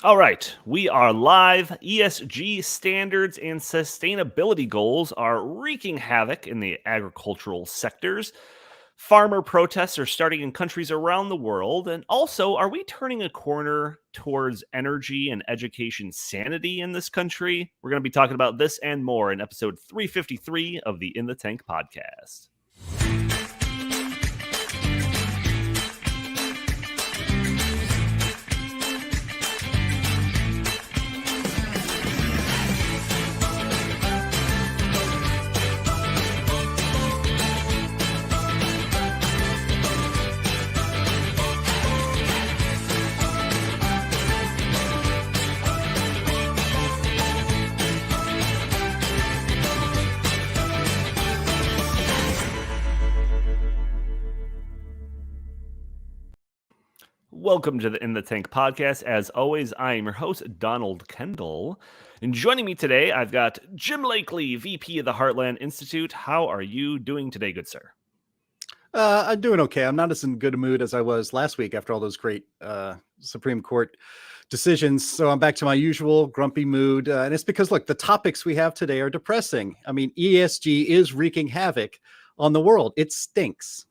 All right, we are live. ESG standards and sustainability goals are wreaking havoc in the agricultural sectors. Farmer protests are starting in countries around the world. And also, are we turning a corner towards energy and education sanity in this country? We're going to be talking about this and more in episode 353 of the In the Tank podcast. Welcome to the In the Tank podcast. As always, I am your host, Donald Kendall. And joining me today, I've got Jim Lakely, VP of the Heartland Institute. How are you doing today, good sir? I'm doing okay. I'm not as in good a mood as I was last week after all those great Supreme Court decisions. So I'm back to my usual grumpy mood. And it's because, look, the topics we have today are depressing. I mean, ESG is wreaking havoc on the world. It stinks.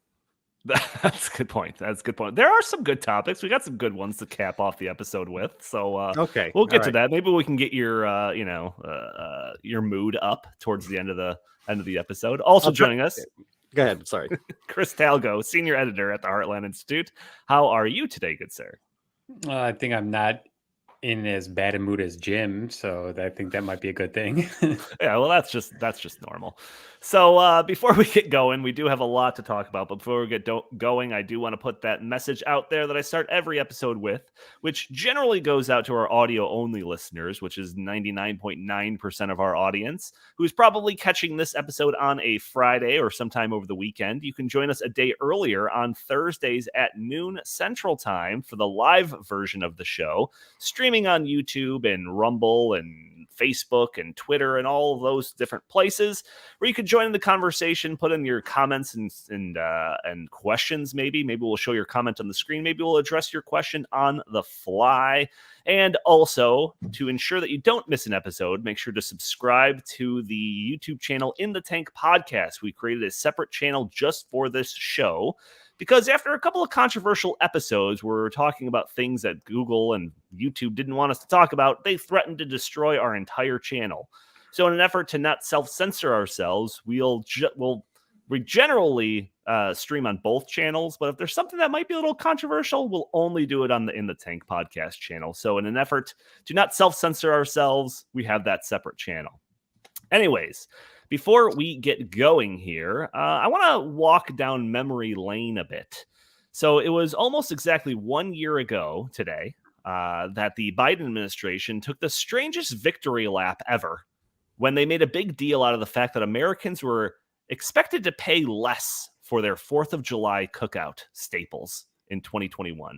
That's a good point. That's a good point. There are some good topics. We got some good ones to cap off the episode with. So Okay, we'll get to that. Maybe we can get your your mood up towards the end of the episode. Also joining us. Go ahead. Sorry. Chris Talgo, senior editor at the Heartland Institute. How are you today, good sir? I think I'm not in as bad a mood as Jim, so I think that might be a good thing. Yeah, well, that's just normal. So before we get going, we do have a lot to talk about. But before we get going, I do want to put that message out there that I start every episode with, which generally goes out to our audio-only listeners, which is 99.9% of our audience, who's probably catching this episode on a Friday or sometime over the weekend. You can join us a day earlier on Thursdays at noon Central Time for the live version of the show, streaming on YouTube and Rumble and Facebook and Twitter and all of those different places where you could join in the conversation, put in your comments and questions. Maybe we'll show your comment on the screen. Maybe we'll address your question on the fly. And also, to ensure that you don't miss an episode, make sure to subscribe to the YouTube channel In the Tank Podcast. We created a separate channel just for this show, because after a couple of controversial episodes where we're talking about things that Google and YouTube didn't want us to talk about, they threatened to destroy our entire channel. So in an effort to not self-censor ourselves, we generally stream on both channels. But if there's something that might be a little controversial, we'll only do it on the In the Tank podcast channel. So in an effort to not self-censor ourselves, we have that separate channel. Anyways, before we get going here, I want to walk down memory lane a bit. So it was almost exactly 1 year ago today that the Biden administration took the strangest victory lap ever when they made a big deal out of the fact that Americans were expected to pay less for their 4th of July cookout staples in 2021.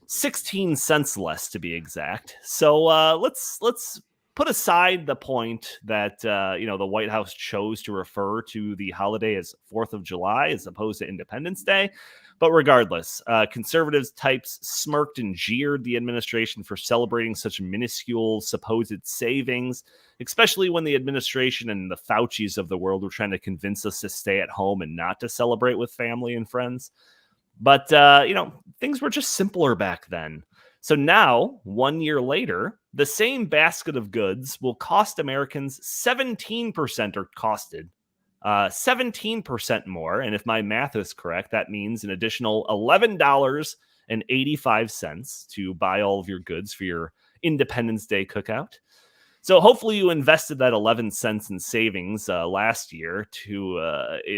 16 cents less to be exact. So let's put aside the point that the White House chose to refer to the holiday as 4th of July as opposed to Independence Day. But regardless, conservatives types smirked and jeered the administration for celebrating such minuscule supposed savings, especially when the administration and the Faucis of the world were trying to convince us to stay at home and not to celebrate with family and friends. But, things were just simpler back then. So now, 1 year later, the same basket of goods will cost Americans 17% or costed 17% more. And if my math is correct, that means an additional $11.85 to buy all of your goods for your Independence Day cookout. So hopefully you invested that 11 cents in savings last year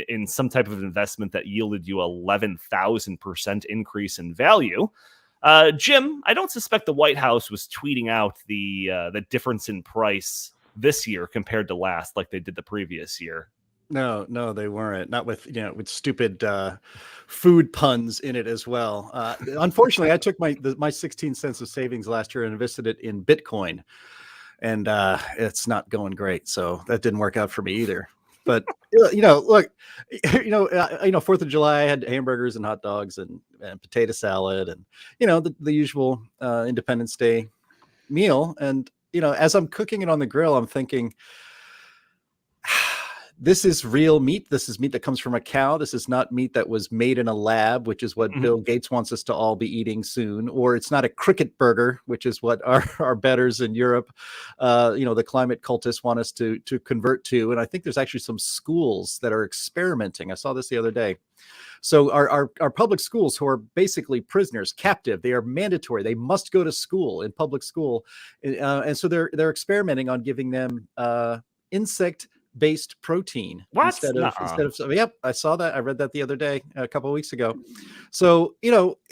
in some type of investment that yielded you 11,000% increase in value. Jim, I don't suspect the White House was tweeting out the difference in price this year compared to last, like they did the previous year. No, they weren't. Not with stupid food puns in it as well. Unfortunately, I took my 16 cents of savings last year and invested it in Bitcoin, and it's not going great. So that didn't work out for me either. But look, 4th of July, I had hamburgers and hot dogs and potato salad and the usual Independence Day meal. And, as I'm cooking it on the grill, I'm thinking, this is real meat. This is meat that comes from a cow. This is not meat that was made in a lab, which is what Bill Gates wants us to all be eating soon. Or it's not a cricket burger, which is what our betters in Europe, the climate cultists want us to convert to. And I think there's actually some schools that are experimenting. I saw this the other day. So our public schools, who are basically prisoners, captive, they are mandatory. They must go to school, in public school. And so they're experimenting on giving them insect-based protein instead of yep, I saw that. I read that the other day, a couple of weeks ago. So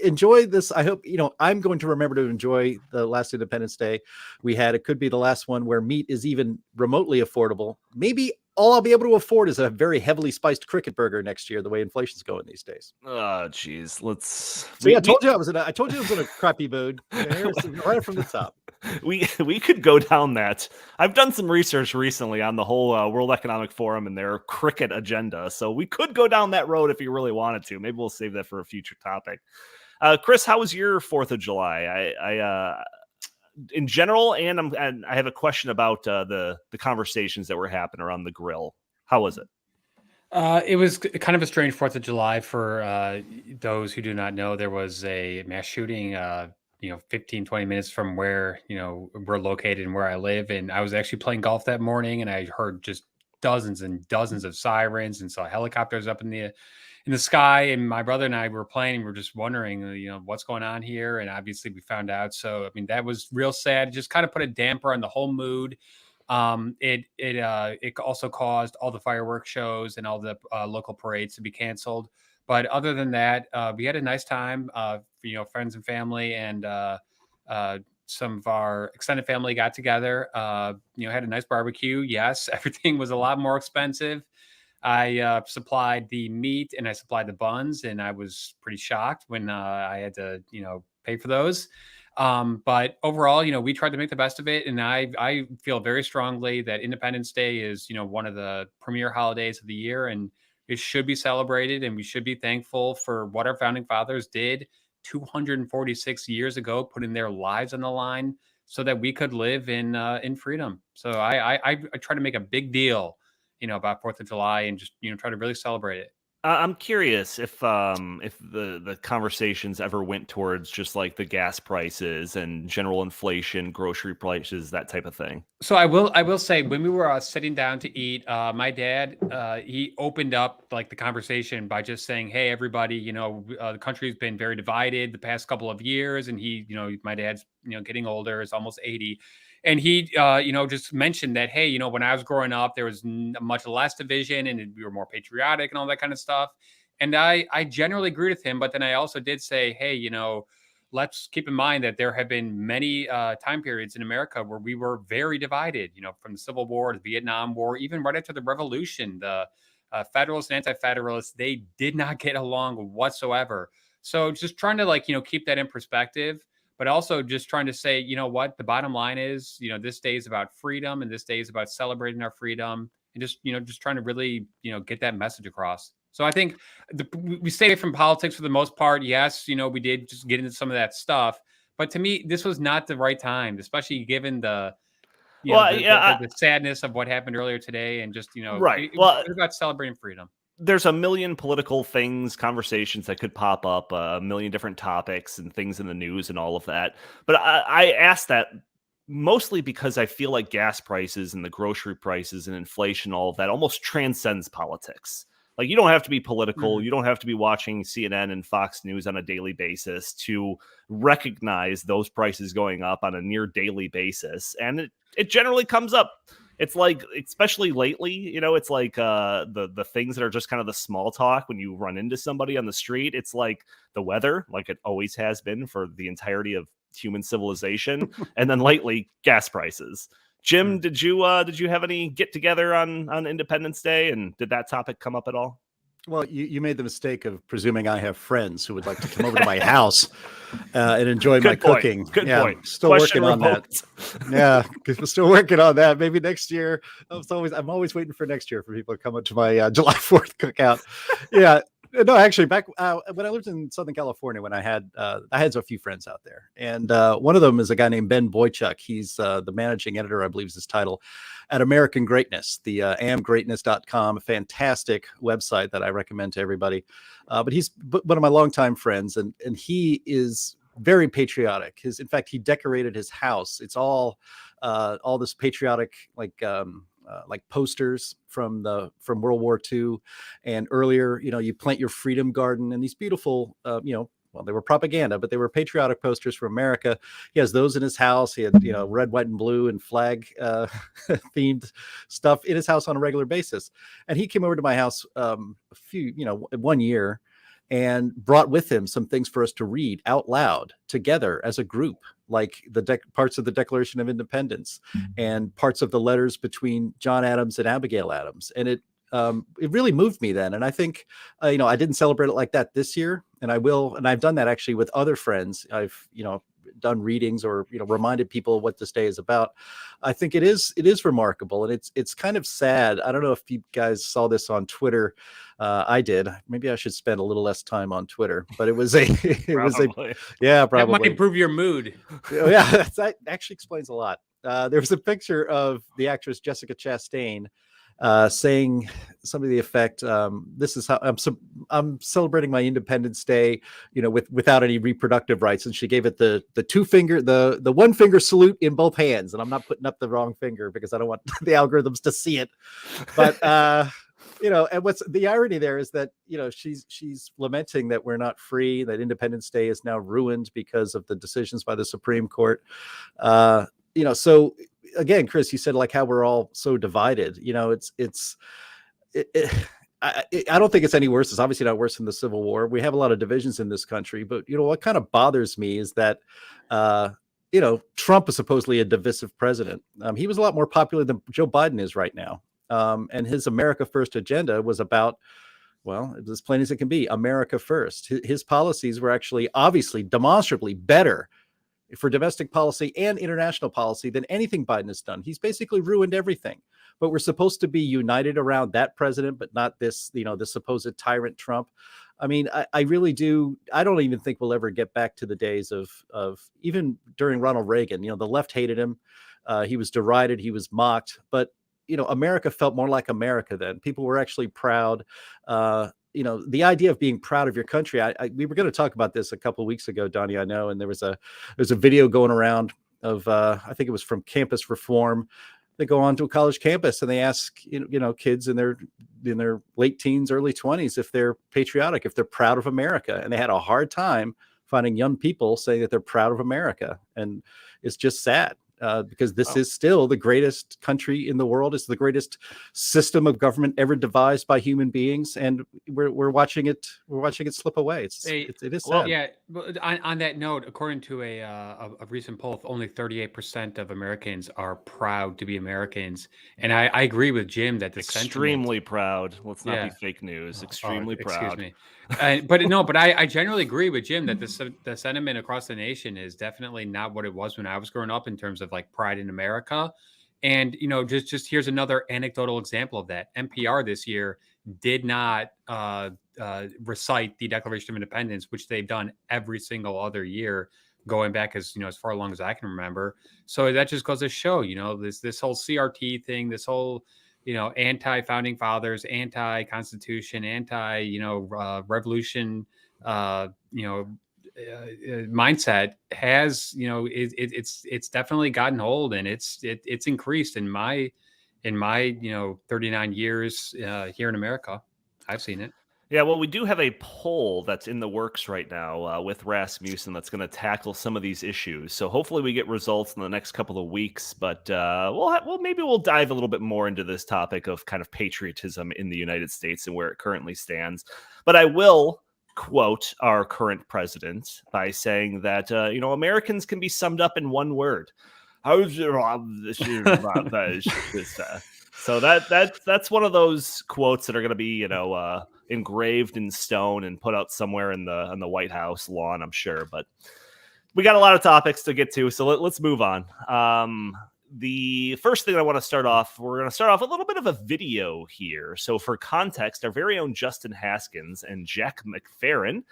enjoy this. I hope I'm going to remember to enjoy the last Independence Day we had. It could be the last one where meat is even remotely affordable. Maybe all I'll be able to afford is a very heavily spiced cricket burger next year, the way inflation's going these days. Oh, geez. I told you I was in a crappy mood. Right from the top. We could go down that. I've done some research recently on the whole World Economic Forum and their cricket agenda, so we could go down that road if you really wanted to. Maybe we'll save that for a future topic. Chris, how was your 4th of July? I in general, and I have a question about the conversations that were happening around the grill. How was it? It was kind of a strange 4th of July for those who do not know. There was a mass shooting 15, 20 minutes from where, we're located and where I live. And I was actually playing golf that morning, and I heard just dozens and dozens of sirens and saw helicopters up in the sky. And my brother and I were playing, and we were just wondering, what's going on here. And obviously we found out. So, I mean, that was real sad. It just kind of put a damper on the whole mood. It also caused all the fireworks shows and all the local parades to be canceled. But other than that, we had a nice time. Friends and family and some of our extended family got together. Had a nice barbecue. Yes, everything was a lot more expensive. I supplied the meat and I supplied the buns, and I was pretty shocked when I had to, pay for those. But overall, we tried to make the best of it. And I feel very strongly that Independence Day is, one of the premier holidays of the year, and it should be celebrated. And we should be thankful for what our founding fathers did 246 years ago, putting their lives on the line so that we could live in freedom. So I try to make a big deal, about 4th of July and just, try to really celebrate it. I'm curious if the conversations ever went towards just like the gas prices and general inflation, grocery prices, that type of thing. So I will say, when we were sitting down to eat, my dad he opened up like the conversation by just saying, "Hey, everybody, the country's been very divided the past couple of years," and my dad's getting older, is almost 80. And he, just mentioned that, hey, when I was growing up, there was much less division and we were more patriotic and all that kind of stuff. And I generally agree with him. But then I also did say, hey, let's keep in mind that there have been many time periods in America where we were very divided, from the Civil War to the Vietnam War, even right after the Revolution. The Federalists and Anti-Federalists, they did not get along whatsoever. So just trying to keep that in perspective. But also just trying to say, what the bottom line is, this day is about freedom, and this day is about celebrating our freedom, and just trying to really, get that message across. So I think we stay away from politics for the most part. Yes, we did just get into some of that stuff. But to me, this was not the right time, especially given the sadness of what happened earlier today. And just, right. It was about celebrating freedom. There's a million political conversations that could pop up, a million different topics and things in the news and all of that. But I asked that mostly because I feel like gas prices and the grocery prices and inflation, all of that almost transcends politics. Like, you don't have to be political. Mm-hmm. You don't have to be watching CNN and Fox News on a daily basis to recognize those prices going up on a near daily basis. And it generally comes up. It's like, especially lately, it's like the things that are just kind of the small talk when you run into somebody on the street. It's like the weather, like it always has been for the entirety of human civilization. And then lately, gas prices. Jim, did you have any get together on Independence Day, and did that topic come up at all? Well, you made the mistake of presuming I have friends who would like to come over to my house and enjoy my cooking. Good point. Still working on that. Yeah, we're still working on that. Maybe next year. I'm always waiting for next year for people to come up to my July 4th cookout. Yeah. No, actually, back when I lived in Southern California, when I had a few friends out there, and one of them is a guy named Ben Boychuk. He's the managing editor, I believe is his title, at American Greatness, the amgreatness.com, a fantastic website that I recommend to everybody. But he's one of my longtime friends, and he is very patriotic. In fact, he decorated his house. It's all this patriotic, like posters from World War II and earlier. You plant your freedom garden, and these beautiful, well, they were propaganda, but they were patriotic posters for America. He has those in his house. He had, red, white, and blue and flag themed stuff in his house on a regular basis. And he came over to my house one year and brought with him some things for us to read out loud together as a group, like the parts of the Declaration of Independence and parts of the letters between John Adams and Abigail Adams. And it really moved me then. And I think, I didn't celebrate it like that this year, and I will. And I've done that actually with other friends. I've, done readings or, reminded people what this day is about. I think it is remarkable. And it's kind of sad. I don't know if you guys saw this on Twitter. I did. Maybe I should spend a little less time on Twitter, but it was probably. That might improve your mood. Yeah, that actually explains a lot. There was a picture of the actress Jessica Chastain saying something to the effect, this is how I'm celebrating my Independence Day, without any reproductive rights. And she gave it the one finger salute in both hands. And I'm not putting up the wrong finger because I don't want the algorithms to see it. But, and what's the irony there is that, she's lamenting that we're not free, that Independence Day is now ruined because of the decisions by the Supreme Court. So again, Chris, you said like how we're all so divided. I don't think it's any worse. It's obviously not worse than the Civil War. We have a lot of divisions in this country, but what kind of bothers me is that Trump is supposedly a divisive president. He was a lot more popular than Joe Biden is right now, and his America First agenda was about, well, it's as plain as it can be, America first. His policies were actually obviously demonstrably better for domestic policy and international policy than anything Biden has done. He's basically ruined everything. But we're supposed to be united around that president, but not this, the supposed tyrant Trump. I mean, I really do. I don't even think we'll ever get back to the days of even during Ronald Reagan. The left hated him. He was derided. He was mocked. But, America felt more like America then. People were actually proud. The idea of being proud of your country. We were going to talk about this a couple of weeks ago, Donnie, I know. And there's a video going around of, I think it was from Campus Reform. They go on to a college campus and they ask, kids in their late teens, early 20s, if they're patriotic, if they're proud of America. And they had a hard time finding young people saying that they're proud of America. And it's just sad. Because this is still the greatest country in the world. It's the greatest system of government ever devised by human beings, and we're watching it. We're watching it slip away. It is sad. Well, yeah. On that note, according to a recent poll, only 38% of Americans are proud to be Americans, and I agree with Jim that the extremely proud. Let's not be fake news. Extremely proud. Excuse me. But I generally agree with Jim that the sentiment across the nation is definitely not what it was when I was growing up in terms of like pride in America. And, just here's another anecdotal example of that. NPR this year did not recite the Declaration of Independence, which they've done every single other year going back as far along as I can remember. So that just goes to show, this whole CRT thing, this whole, anti-founding fathers, anti-constitution, revolution, mindset has, it's definitely gotten hold, and it's increased in my 39 years here in America. I've seen it. Yeah, well, we do have a poll that's in the works right now with Rasmussen that's going to tackle some of these issues. So hopefully we get results in the next couple of weeks. But maybe we'll dive a little bit more into this topic of kind of patriotism in the United States and where it currently stands. But I will quote our current president by saying that Americans can be summed up in one word. So that's one of those quotes that are going to be engraved in stone and put out somewhere in the White House lawn, I'm sure. But we got a lot of topics to get to, so let's move on. the first thing I want to start off, we're going to start off a little bit of a video here. So for context, our very own Justin Haskins and Jack McFerrin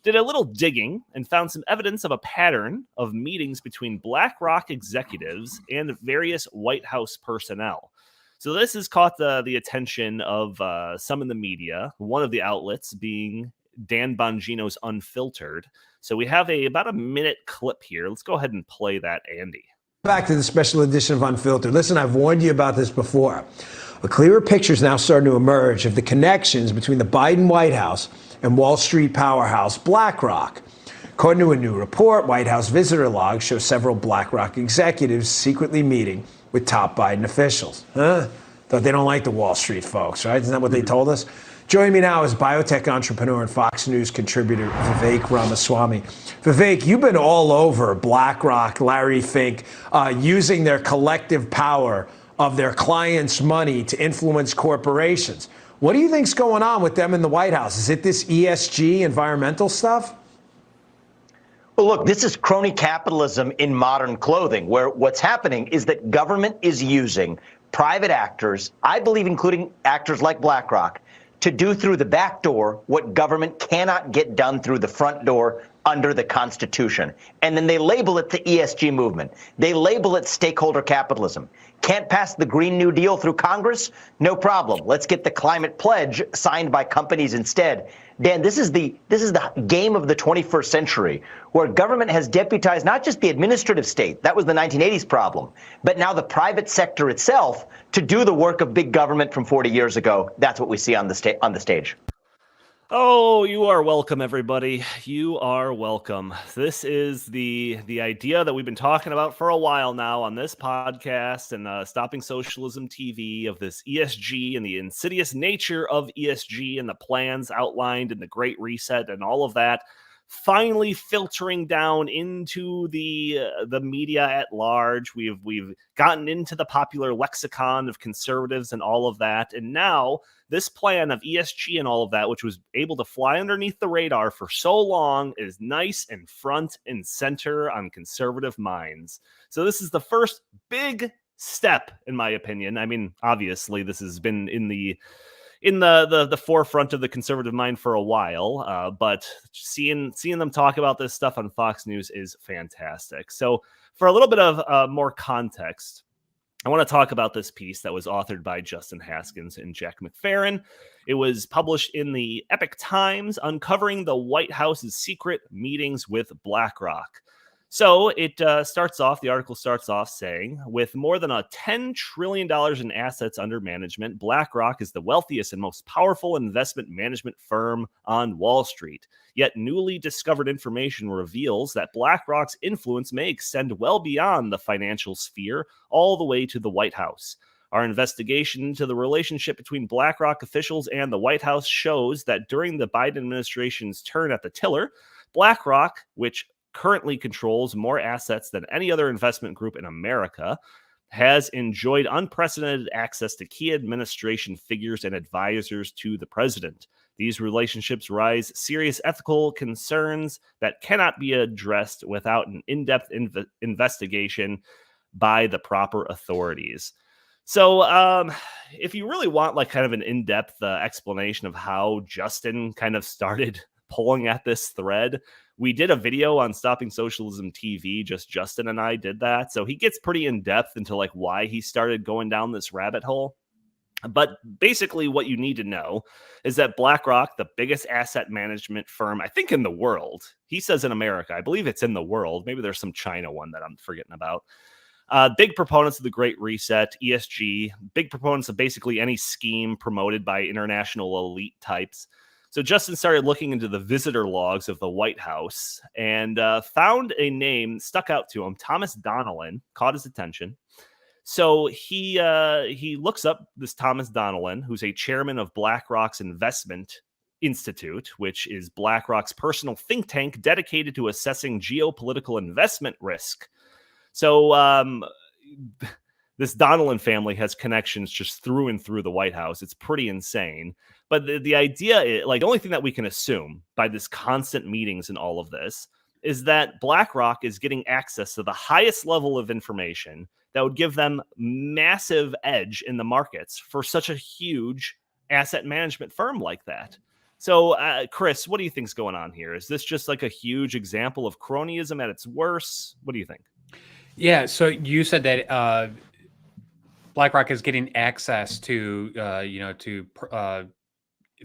did a little digging and found some evidence of a pattern of meetings between BlackRock executives and various White House personnel. So this has caught the attention of some in the media, one of the outlets being Dan Bongino's Unfiltered. So we have about a minute clip here. Let's go ahead and play that, Andy. Back to the special edition of Unfiltered. Listen, I've warned you about this before. A clearer picture is now starting to emerge of the connections between the Biden White House and Wall Street powerhouse BlackRock. According to a new report, White House visitor logs show several BlackRock executives secretly meeting with top Biden officials. Thought they don't like the Wall Street folks, right? Isn't that what they told us? Joining me now is biotech entrepreneur and Fox News contributor Vivek Ramaswamy. Vivek, you've been all over BlackRock, Larry Fink, using their collective power of their clients' money to influence corporations. What do you think's going on with them in the White House? Is it this ESG environmental stuff? Well, look, this is crony capitalism in modern clothing, where what's happening is that government is using private actors, I believe including actors like BlackRock, to do through the back door what government cannot get done through the front door under the Constitution. And then they label it the ESG movement. They label it stakeholder capitalism. Can't pass the Green New Deal through Congress? No problem. Let's get the climate pledge signed by companies instead. Dan, this is the game of the 21st century, where government has deputized not just the administrative state, that was the 1980s problem, but now the private sector itself to do the work of big government from 40 years ago. That's what we see on the stage. Oh, you are welcome, everybody. You are welcome. This is the idea that we've been talking about for a while now on this podcast and Stopping Socialism TV, of this ESG and the insidious nature of ESG and the plans outlined in the Great Reset and all of that, finally filtering down into the media at large. We've gotten into the popular lexicon of conservatives and all of that, and now this plan of ESG and all of that, which was able to fly underneath the radar for so long, is nice and front and center on conservative minds. So this is the first big step, in my opinion. I mean, obviously, this has been in the forefront of the conservative mind for a while, but seeing them talk about this stuff on Fox News is fantastic. So for a little bit of more context, I want to talk about this piece that was authored by Justin Haskins and Jack McFerrin. It was published in the Epoch Times, uncovering the White House's secret meetings with BlackRock. So the article starts off saying, with more than $10 trillion in assets under management, BlackRock is the wealthiest and most powerful investment management firm on Wall Street. Yet newly discovered information reveals that BlackRock's influence may extend well beyond the financial sphere, all the way to the White House. Our investigation into the relationship between BlackRock officials and the White House shows that during the Biden administration's turn at the tiller, BlackRock, which currently controls more assets than any other investment group in America, has enjoyed unprecedented access to key administration figures and advisors to the president. These relationships raise serious ethical concerns that cannot be addressed without an in-depth investigation by the proper authorities. So if you really want like kind of an in-depth explanation of how Justin kind of started pulling at this thread, we did a video on Stopping Socialism TV. Just Justin and I did that. So he gets pretty in depth into like why he started going down this rabbit hole. But basically what you need to know is that BlackRock, the biggest asset management firm, I think in the world, he says in America, I believe it's in the world. Maybe there's some China one that I'm forgetting about. Big proponents of the Great Reset, ESG, big proponents of basically any scheme promoted by international elite types. So Justin started looking into the visitor logs of the White House and found a name stuck out to him. Thomas Donnellan caught his attention. So he looks up this Thomas Donnellan, who's a chairman of BlackRock's Investment Institute, which is BlackRock's personal think tank dedicated to assessing geopolitical investment risk. So this Donnellan family has connections just through and through the White House. It's pretty insane. But the idea is, like, the only thing that we can assume by this constant meetings and all of this is that BlackRock is getting access to the highest level of information that would give them massive edge in the markets for such a huge asset management firm like that. So, Chris, what do you think's going on here? Is this just like a huge example of cronyism at its worst? What do you think? Yeah. So you said that BlackRock is getting access to,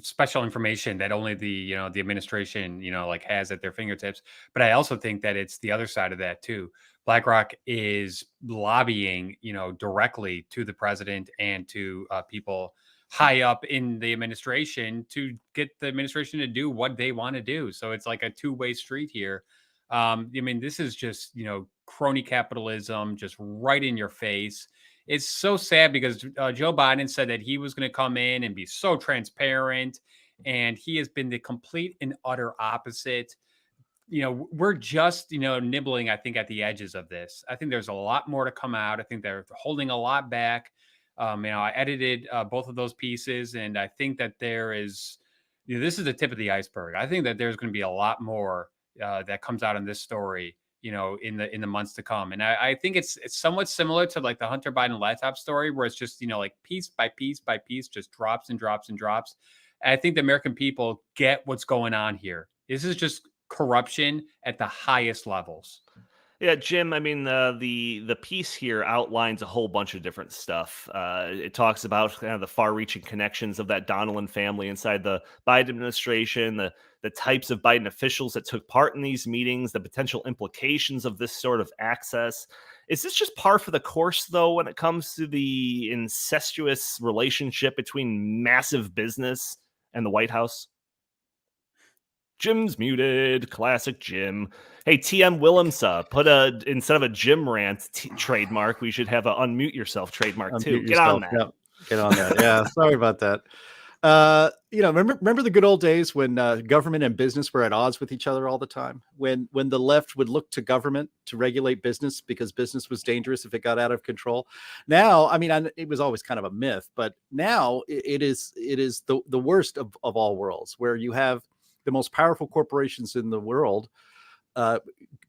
special information that only the administration, like has at their fingertips. But I also think that it's the other side of that too. BlackRock is lobbying, directly to the president and to people high up in the administration to get the administration to do what they want to do. So it's like a two-way street here. This is just, crony capitalism, just right in your face. It's so sad because Joe Biden said that he was going to come in and be so transparent, and he has been the complete and utter opposite. We're just, nibbling, I think, at the edges of this. I think there's a lot more to come out. I think they're holding a lot back. I edited both of those pieces, and I think that there is, this is the tip of the iceberg. I think that there's going to be a lot more that comes out in this story, in the months to come. And I think it's somewhat similar to like the Hunter Biden laptop story, where it's just, like piece by piece by piece, just drops and drops and drops. And I think the American people get what's going on here. This is just corruption at the highest levels. Yeah, Jim, the piece here outlines a whole bunch of different stuff. It talks about kind of the far-reaching connections of that Donilon family inside the Biden administration, the types of Biden officials that took part in these meetings, the potential implications of this sort of access. Is this just par for the course, though, when it comes to the incestuous relationship between massive business and the White House? Jim's muted. Classic Jim. Hey, TM Willemsa, instead of a Jim rant trademark, we should have a unmute yourself trademark too. Get on that. Yep. Get on that. Yeah, sorry about that. Remember the good old days when government and business were at odds with each other all the time? When the left would look to government to regulate business because business was dangerous if it got out of control. Now, it was always kind of a myth, but now it is the worst of all worlds, where you have the most powerful corporations in the world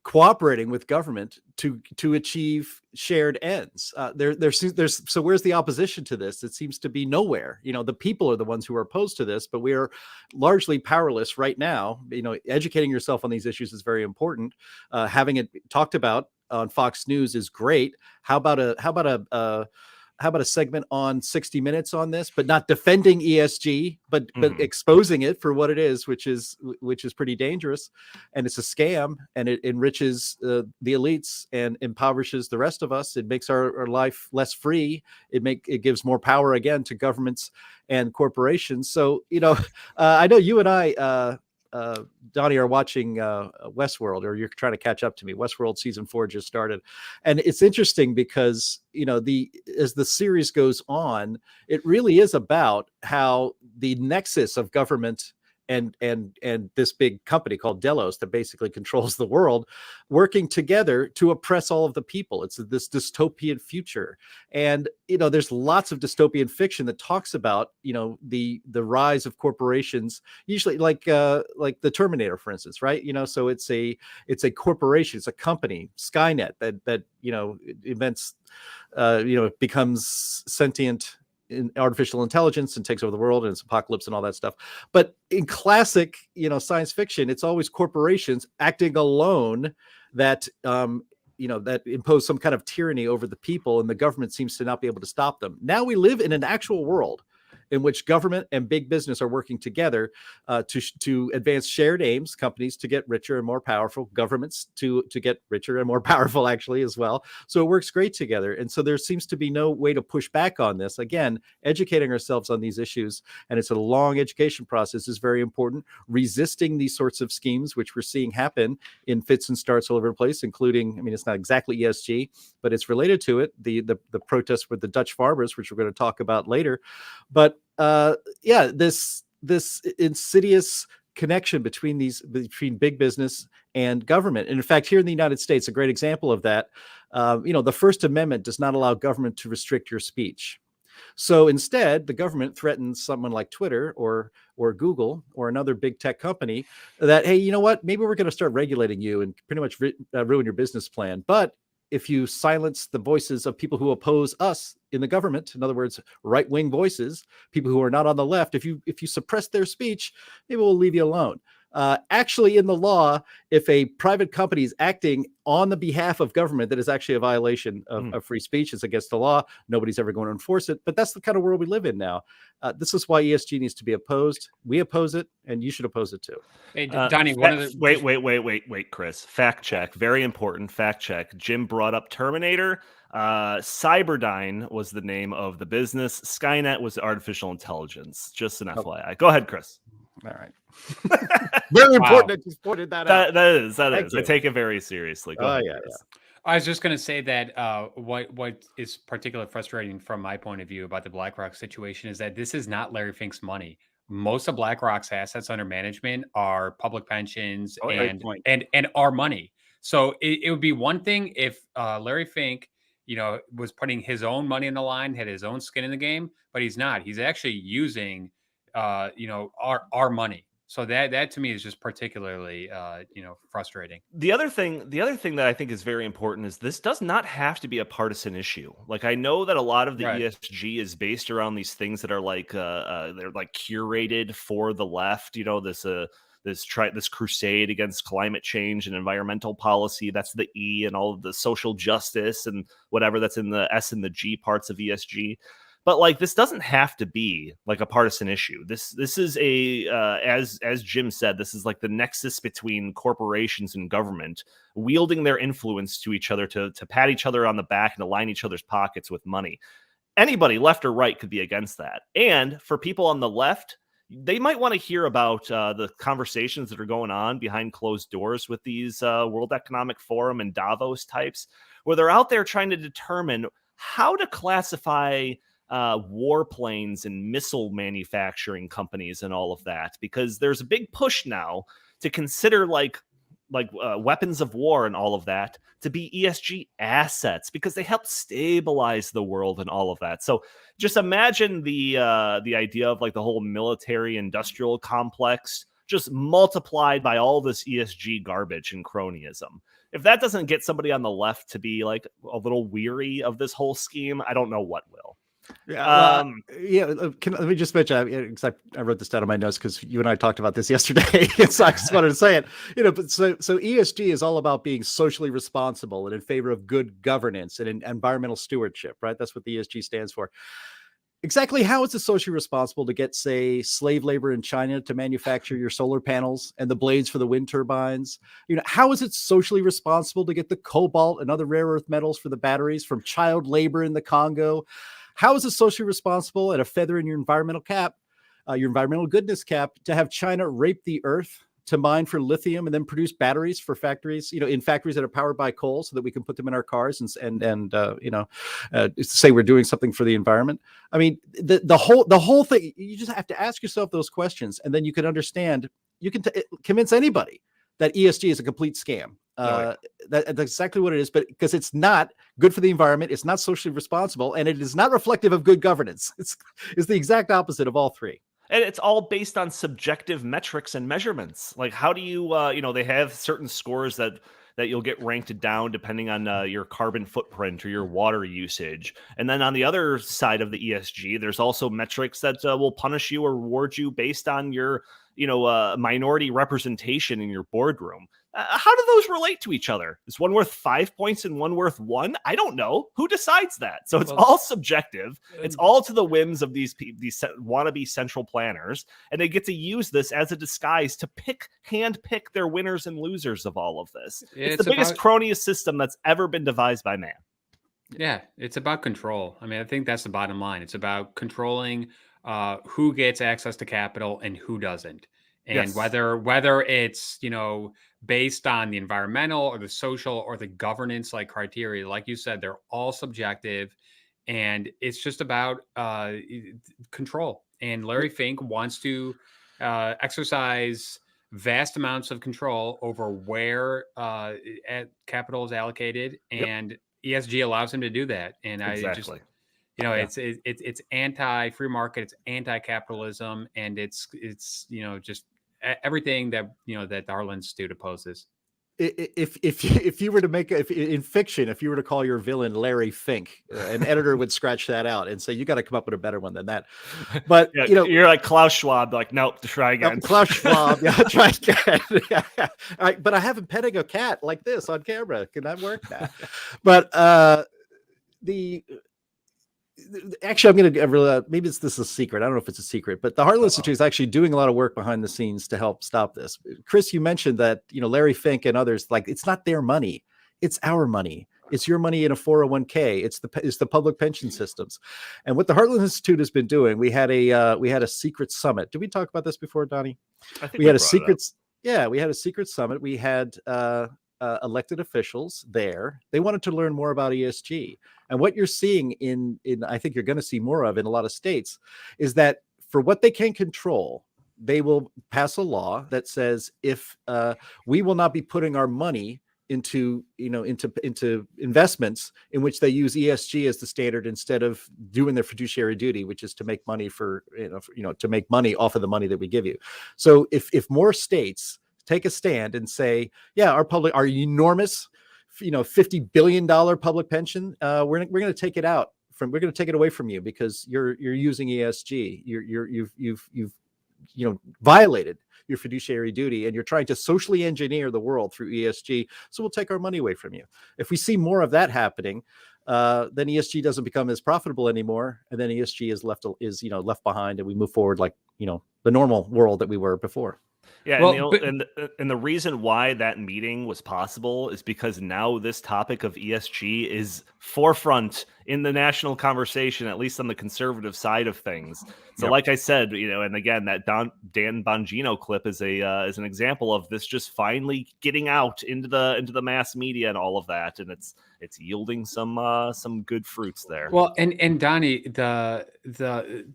cooperating with government to achieve shared ends. So where's the opposition to this? It seems to be nowhere. The people are the ones who are opposed to this, but we are largely powerless right now. Educating yourself on these issues is very important. Having it talked about on Fox News is great. How about a segment on 60 Minutes on this, but not defending ESG, but exposing it for what it is, which is pretty dangerous, and it's a scam, and it enriches the elites and impoverishes the rest of us. It makes our life less free. It gives more power again to governments and corporations. So I know you and I, Donnie, are watching Westworld, or you're trying to catch up to me. Westworld season 4 just started, and it's interesting because as the series goes on, it really is about how the nexus of government and this big company called Delos that basically controls the world, working together to oppress all of the people. It's this dystopian future. And, there's lots of dystopian fiction that talks about, the rise of corporations, usually like the Terminator, for instance, right? So it's a corporation, it's a company, Skynet, that invents, becomes sentient in artificial intelligence and takes over the world, and it's apocalypse and all that stuff. But in classic, science fiction, it's always corporations acting alone that, that impose some kind of tyranny over the people, and the government seems to not be able to stop them. Now we live in an actual world in which government and big business are working together to advance shared aims, companies to get richer and more powerful, governments to get richer and more powerful actually as well. So it works great together. And so there seems to be no way to push back on this. Again, educating ourselves on these issues, and it's a long education process, is very important. Resisting these sorts of schemes, which we're seeing happen in fits and starts all over the place, including, it's not exactly ESG, but it's related to it, the protests with the Dutch farmers, which we're going to talk about later. But this insidious connection between big business and government. And in fact, here in the United States, a great example of that, the First Amendment does not allow government to restrict your speech. So instead, the government threatens someone like Twitter or Google or another big tech company that, hey, you know what? Maybe we're going to start regulating you and pretty much ruin your business plan. But if you silence the voices of people who oppose us in the government, in other words, right-wing voices, people who are not on the left, if you suppress their speech, maybe we'll leave you alone. Actually, in the law, if a private company is acting on the behalf of government, that is actually a violation of free speech. It's against the law. Nobody's ever going to enforce it. But that's the kind of world we live in now. This is why ESG needs to be opposed. We oppose it, and you should oppose it too. Hey, Donnie, one of the wait, Chris. Fact check. Very important. Fact check. Jim brought up Terminator. Cyberdyne was the name of the business. Skynet was artificial intelligence. Just an FYI. Go ahead, Chris. All right. Very important. I just pointed that out. That is. I take it very seriously. Go ahead, Chris. I was just going to say that what is particularly frustrating from my point of view about the BlackRock situation is that this is not Larry Fink's money. Most of BlackRock's assets under management are public pensions and our money. So it would be one thing if Larry Fink, was putting his own money in the line, had his own skin in the game, but he's not. He's actually using our money. So that to me is just particularly frustrating. The other thing that I think is very important is this does not have to be a partisan issue. Like, I know that a lot of the ESG is based around these things that are like they're like curated for the left. This crusade against climate change and environmental policy. That's the E, and all of the social justice and whatever that's in the S and the G parts of ESG. But like, this doesn't have to be like a partisan issue. This is as Jim said, this is like the nexus between corporations and government wielding their influence to each other to pat each other on the back and to line each other's pockets with money. Anybody, left or right, could be against that. And for people on the left, they might want to hear about the conversations that are going on behind closed doors with these World Economic Forum and Davos types, where they're out there trying to determine how to classify warplanes and missile manufacturing companies and all of that, because there's a big push now to consider like weapons of war and all of that to be ESG assets because they help stabilize the world and all of that. So just imagine the idea of like the whole military industrial complex just multiplied by all this ESG garbage and cronyism. If that doesn't get somebody on the left to be like a little weary of this whole scheme, I don't know what will. Let me just mention, I wrote this down in my notes because you and I talked about this yesterday. So I just wanted to say it, but so ESG is all about being socially responsible and in favor of good governance and environmental stewardship, right? That's what the ESG stands for. Exactly how is it socially responsible to get, say, slave labor in China to manufacture your solar panels and the blades for the wind turbines? How is it socially responsible to get the cobalt and other rare earth metals for the batteries from child labor in the Congo? How is it socially responsible and a feather in your environmental cap, your environmental goodness cap, to have China rape the earth to mine for lithium and then produce batteries for factories, in factories that are powered by coal so that we can put them in our cars and say we're doing something for the environment? I mean, the whole thing, you just have to ask yourself those questions, and then you can understand, you can convince anybody that ESG is a complete scam. That's exactly what it is, but because it's not good for the environment, it's not socially responsible, and it is not reflective of good governance. It's the exact opposite of all three. And it's all based on subjective metrics and measurements. Like, how do you, they have certain scores that you'll get ranked down depending on your carbon footprint or your water usage. And then on the other side of the ESG, there's also metrics that will punish you or reward you based on your, minority representation in your boardroom. How do those relate to each other? Is one worth 5 points and one worth 1? I don't know. Who decides that? So it's all subjective. It's all to the whims of these wannabe central planners, and they get to use this as a disguise to hand pick their winners and losers of all of this. It's the biggest cronyist system that's ever been devised by man. Yeah, it's about control. I mean, I think that's the bottom line. It's about controlling who gets access to capital and who doesn't. And whether it's, based on the environmental or the social or the governance like criteria, like you said, they're all subjective, and it's just about control. And Larry Fink wants to exercise vast amounts of control over where capital is allocated, and ESG allows him to do that. And exactly. It's anti-free market, it's anti-capitalism, and it's just everything that that the Heartland Institute opposes. if you were to make in fiction, if you were to call your villain Larry Fink, an editor would scratch that out and say you got to come up with a better one than that. But Yeah, you know, you're like Klaus Schwab, like nope, try again. Klaus Schwab, yeah, try again. Yeah. All right, but I haven't petting a cat like this on camera. Can that work? Nah. But actually, I'm going to maybe this is a secret. I don't know if it's a secret, but the Heartland Institute is actually doing a lot of work behind the scenes to help stop this. Chris, you mentioned that, you know, Larry Fink and others, like, it's not their money. It's our money. It's your money in a 401k. It's the public pension systems. And what the Heartland Institute has been doing, we had a secret summit. Did we talk about this before, Donnie? I think we had a secret. Yeah, we had a secret summit. We had elected officials there. They wanted to learn more about ESG. And what you're seeing in I think you're going to see more of in a lot of states is that for what they can control, they will pass a law that says if we will not be putting our money into investments in which they use ESG as the standard instead of doing their fiduciary duty, which is to make money to make money off of the money that we give you. So if more states take a stand and say, yeah, our enormous, $50 billion public pension, we're going to take it out we're going to take it away from you because you're using ESG. You've violated your fiduciary duty and you're trying to socially engineer the world through ESG. So we'll take our money away from you. If we see more of that happening, then ESG doesn't become as profitable anymore. And then ESG is left behind and we move forward like, the normal world that we were before. Yeah, Well, and the reason why that meeting was possible is because now this topic of ESG is forefront in the national conversation, at least on the conservative side of things. So, like I said, and again, that Dan Bongino clip is an example of this just finally getting out into the mass media and all of that, and it's yielding some good fruits there. Well, and Donnie, the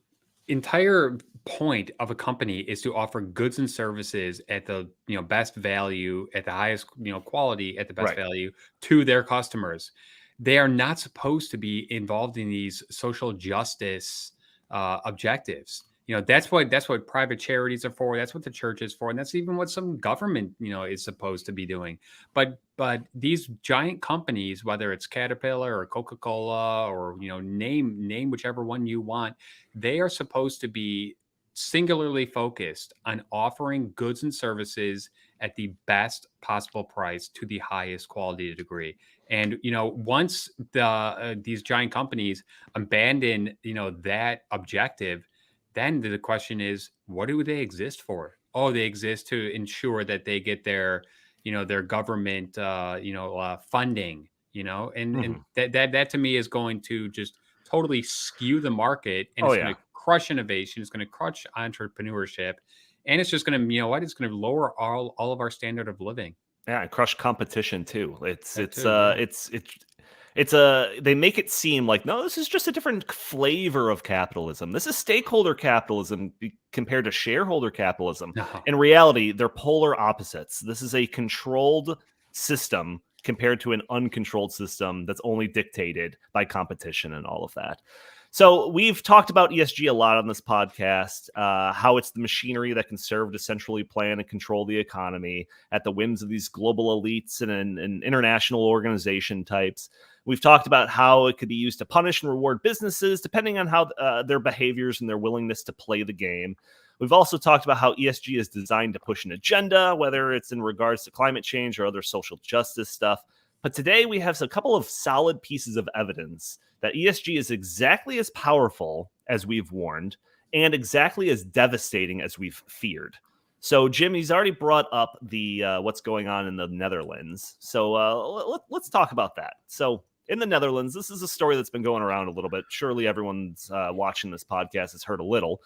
entire point of a company is to offer goods and services at the best value, at the highest quality, at the best value to their customers. They are not supposed to be involved in these social justice objectives. That's what private charities are for. That's what the church is for, and that's even what some government is supposed to be doing. But these giant companies, whether it's Caterpillar or Coca-Cola or name whichever one you want, they are supposed to be singularly focused on offering goods and services at the best possible price to the highest quality degree. And once these giant companies abandon that objective, then the question is, what do they exist for? Oh, they exist to ensure that they get their their government funding, and that to me is going to just totally skew the market, and it's going to crush innovation. It's going to crush entrepreneurship, and it's just going to, it's going to lower all of our standard of living. Yeah, and crush competition too. They make it seem like, no, this is just a different flavor of capitalism. This is stakeholder capitalism compared to shareholder capitalism. No. In reality, they're polar opposites. This is a controlled system compared to an uncontrolled system that's only dictated by competition and all of that. So we've talked about ESG a lot on this podcast, how it's the machinery that can serve to centrally plan and control the economy at the whims of these global elites and international organization types. We've talked about how it could be used to punish and reward businesses, depending on how their behaviors and their willingness to play the game. We've also talked about how ESG is designed to push an agenda, whether it's in regards to climate change or other social justice stuff. But today we have a couple of solid pieces of evidence that ESG is exactly as powerful as we've warned and exactly as devastating as we've feared. So, Jim, he's already brought up the what's going on in the Netherlands. So let's talk about that. So in the Netherlands, this is a story that's been going around a little bit. Surely everyone's watching this podcast has heard a little.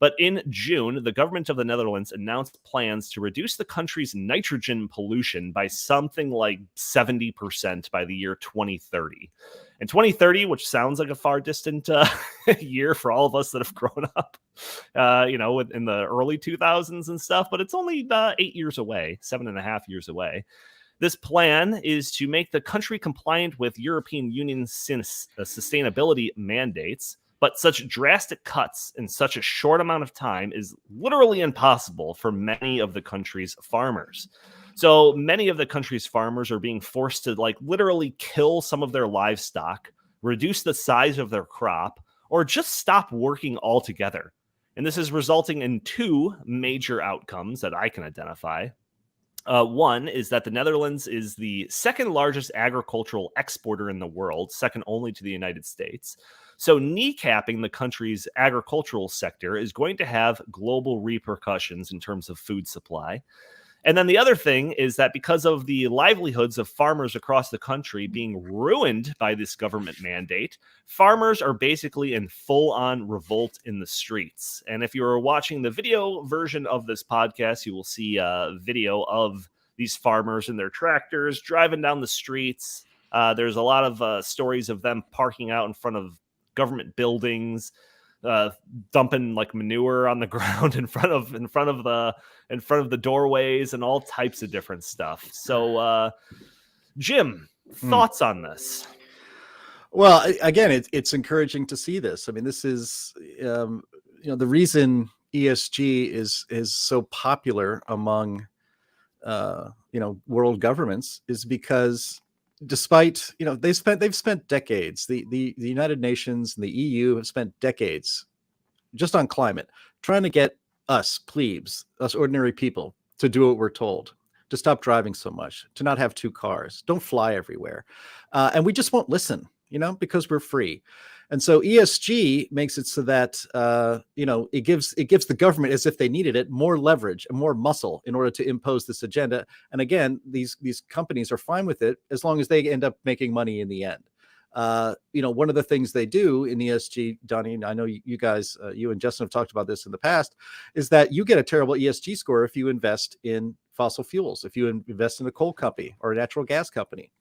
But in June, the government of the Netherlands announced plans to reduce the country's nitrogen pollution by something like 70% by the year 2030. And 2030, which sounds like a far distant year for all of us that have grown up, in the early 2000s and stuff, but it's only 8 years away, 7.5 years away. This plan is to make the country compliant with European Union sustainability mandates. But such drastic cuts in such a short amount of time is literally impossible for many of the country's farmers. So many of the country's farmers are being forced to like literally kill some of their livestock, reduce the size of their crop, or just stop working altogether. And this is resulting in two major outcomes that I can identify. One is that the Netherlands is the second largest agricultural exporter in the world, second only to the United States. So kneecapping the country's agricultural sector is going to have global repercussions in terms of food supply. And then the other thing is that because of the livelihoods of farmers across the country being ruined by this government mandate, farmers are basically in full-on revolt in the streets. And if you are watching the video version of this podcast, you will see a video of these farmers and their tractors driving down the streets. There's a lot of stories of them parking out in front of government buildings, dumping like manure on the ground in front of the doorways and all types of different stuff. So, Jim, thoughts on this? Well, again, it's encouraging to see this. I mean, this is the reason ESG is so popular among world governments is because despite they've spent decades, the United Nations and the EU have spent decades just on climate trying to get us plebes, us ordinary people, to do what we're told, to stop driving so much, to not have two cars, don't fly everywhere, and we just won't listen, because we're free. And so ESG makes it so that it gives the government, as if they needed it, more leverage and more muscle in order to impose this agenda. And again, these companies are fine with it as long as they end up making money in the end. One of the things they do in ESG, Donnie, and I know you guys, you and Justin have talked about this in the past, is that you get a terrible ESG score if you invest in fossil fuels, if you invest in a coal company or a natural gas company.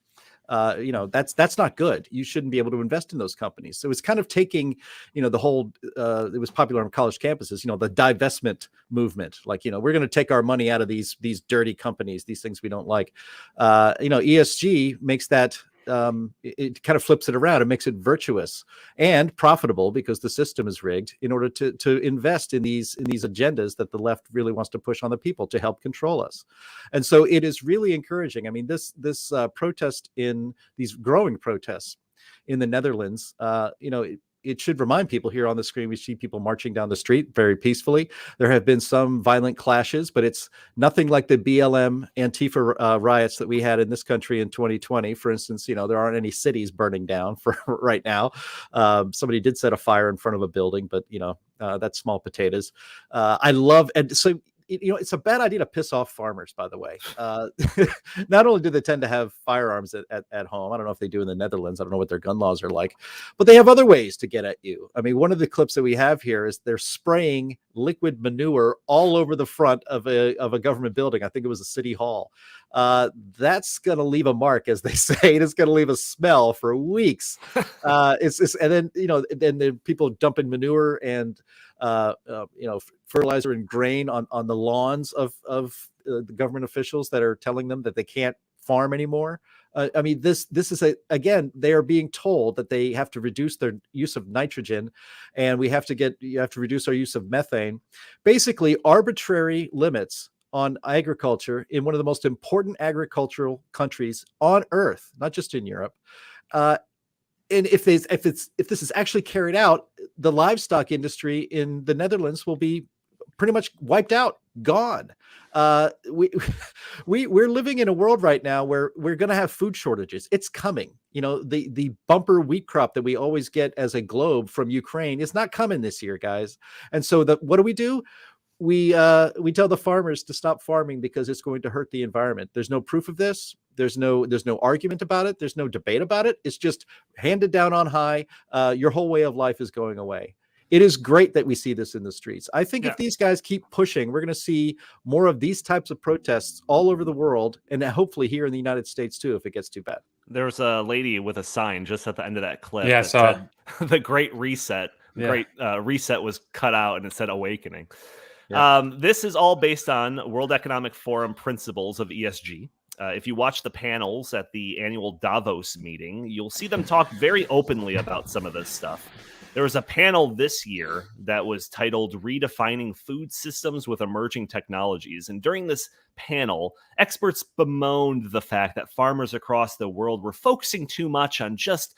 That's not good. You shouldn't be able to invest in those companies. So it's kind of taking, the whole, it was popular on college campuses, the divestment movement. Like, we're going to take our money out of these dirty companies, these things we don't like. ESG makes that, it kind of flips it around and makes it virtuous and profitable because the system is rigged in order to invest in these agendas that the left really wants to push on the people to help control us. And so it is really encouraging. I mean, this protest, in these growing protests in the Netherlands, it should remind people. Here on the screen, we see people marching down the street very peacefully. There have been some violent clashes, but it's nothing like the BLM Antifa riots that we had in this country in 2020. For instance, there aren't any cities burning down for right now. Somebody did set a fire in front of a building, but that's small potatoes. It's a bad idea to piss off farmers, by the way. Not only do they tend to have firearms at home, I don't know if they do in the Netherlands, I don't know what their gun laws are like, but they have other ways to get at you. I mean, one of the clips that we have here is they're spraying liquid manure all over the front of a government building. I think it was a city hall. That's going to leave a mark, as they say. It's going to leave a smell for weeks. And then people dumping manure and fertilizer and grain on the lawns of the government officials that are telling them that they can't farm anymore. I mean, this is again, they are being told that they have to reduce their use of nitrogen, and you have to reduce our use of methane. Basically, arbitrary limits on agriculture in one of the most important agricultural countries on earth, not just in Europe. And if this is actually carried out, the livestock industry in the Netherlands will be pretty much wiped out, gone. We're living in a world right now where we're going to have food shortages. It's coming. The bumper wheat crop that we always get as a globe from Ukraine is not coming this year, guys. And so what do? We tell the farmers to stop farming because it's going to hurt the environment. There's no proof of this. There's no argument about it. There's no debate about it. It's just handed down on high. Your whole way of life is going away. It is great that we see this in the streets. I think if these guys keep pushing, we're going to see more of these types of protests all over the world, and hopefully here in the United States too, if it gets too bad. There was a lady with a sign just at the end of that clip. Yeah, that said, the Great Reset. Great Reset was cut out and it said Awakening. Yeah. This is all based on World Economic Forum principles of ESG. If you watch the panels at the annual Davos meeting, you'll see them talk very openly about some of this stuff. There was a panel this year that was titled Redefining Food Systems with Emerging Technologies. And during this panel, experts bemoaned the fact that farmers across the world were focusing too much on just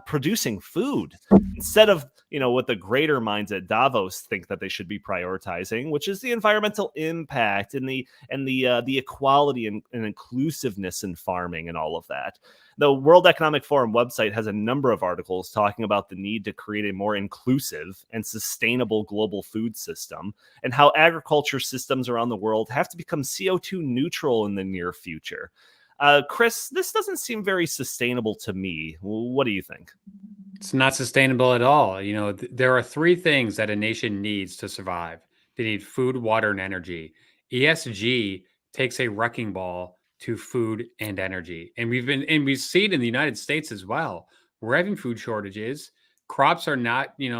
producing food instead of, what the greater minds at Davos think that they should be prioritizing, which is the environmental impact and the equality and inclusiveness in farming and all of that. The World Economic Forum website has a number of articles talking about the need to create a more inclusive and sustainable global food system and how agriculture systems around the world have to become CO2 neutral in the near future. Chris, this doesn't seem very sustainable to me. What do you think? It's not sustainable at all. There are three things that a nation needs to survive. They need food, water, and energy. ESG takes a wrecking ball to food and energy. And we see it in the United States as well. We're having food shortages. Crops are not, being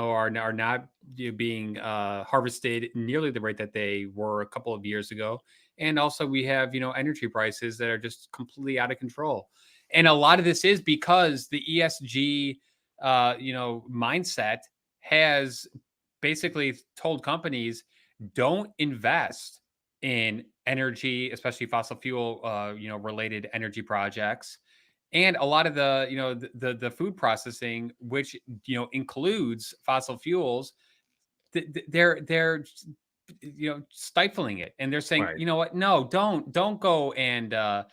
harvested nearly the rate that they were a couple of years ago. And also we have, energy prices that are just completely out of control. And a lot of this is because the ESG, mindset has basically told companies, don't invest in energy, especially fossil fuel, related energy projects. And a lot of the food processing, which, includes fossil fuels, they're stifling it. And they're saying, Right. you know what? No, don't go and, buy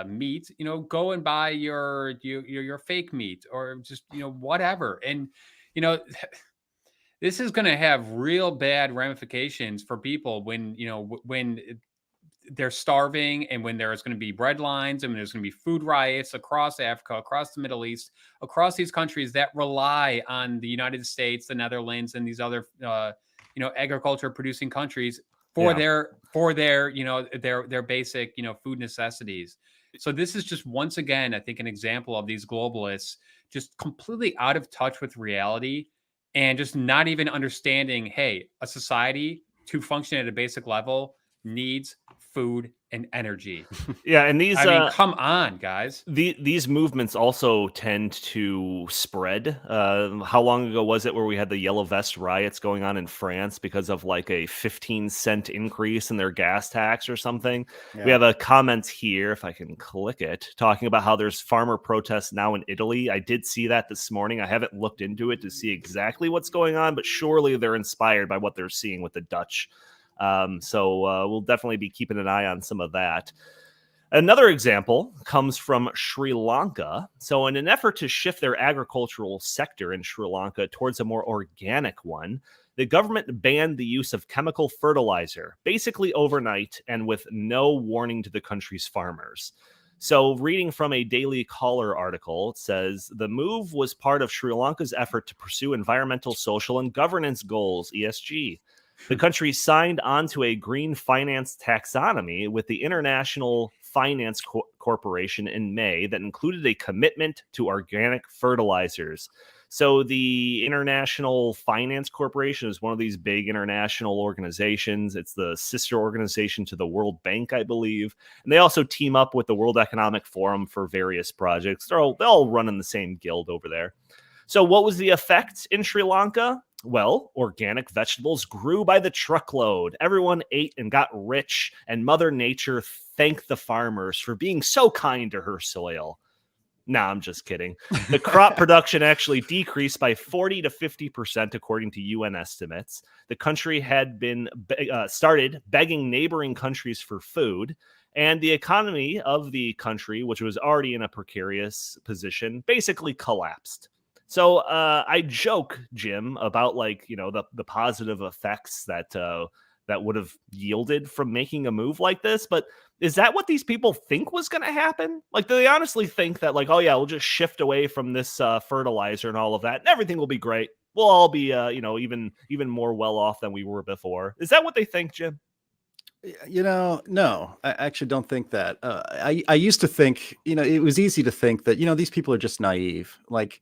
meat, go and buy your fake meat or just, whatever. And, this is going to have real bad ramifications for people when, when they're starving and when there's going to be bread lines and there's going to be food riots across Africa, across the Middle East, across these countries that rely on the United States, the Netherlands, and these other, agriculture producing countries for their basic, food necessities. So this is just, once again, I think, an example of these globalists just completely out of touch with reality and just not even understanding, hey, a society to function at a basic level needs food and energy. Yeah, and these come on, guys. These movements also tend to spread. How long ago was it where we had the yellow vest riots going on in France because of like a 15-cent increase in their gas tax or something? Yeah. We have a comment here, if I can click it, talking about how there's farmer protests now in Italy. I did see that this morning. I haven't looked into it to see exactly what's going on, but surely they're inspired by what they're seeing with the Dutch. So we'll definitely be keeping an eye on some of that. Another example comes from Sri Lanka. So in an effort to shift their agricultural sector in Sri Lanka towards a more organic one, the government banned the use of chemical fertilizer, basically overnight and with no warning to the country's farmers. So reading from a Daily Caller article, it says the move was part of Sri Lanka's effort to pursue environmental, social, and governance goals, ESG. The country signed onto a green finance taxonomy with the International Finance Corporation in May that included a commitment to organic fertilizers. So the International Finance Corporation is one of these big international organizations. It's the sister organization to the World Bank, I believe. And they also team up with the World Economic Forum for various projects. They're all running the same guild over there. So what was the effect in Sri Lanka? Well, organic vegetables grew by the truckload. Everyone ate and got rich, and Mother Nature thanked the farmers for being so kind to her soil. Nah, I'm just kidding. The crop production actually decreased by 40 to 50%, according to UN estimates. The country had been started begging neighboring countries for food, and the economy of the country, which was already in a precarious position, basically collapsed. So I joke, Jim, about the positive effects that would have yielded from making a move like this. But is that what these people think was going to happen? Like, do they honestly think that, like, oh yeah, we'll just shift away from this fertilizer and all of that, and everything will be great? We'll all be, even more well off than we were before. Is that what they think, Jim? No, I actually don't think that. I used to think, it was easy to think that, these people are just naive. Like,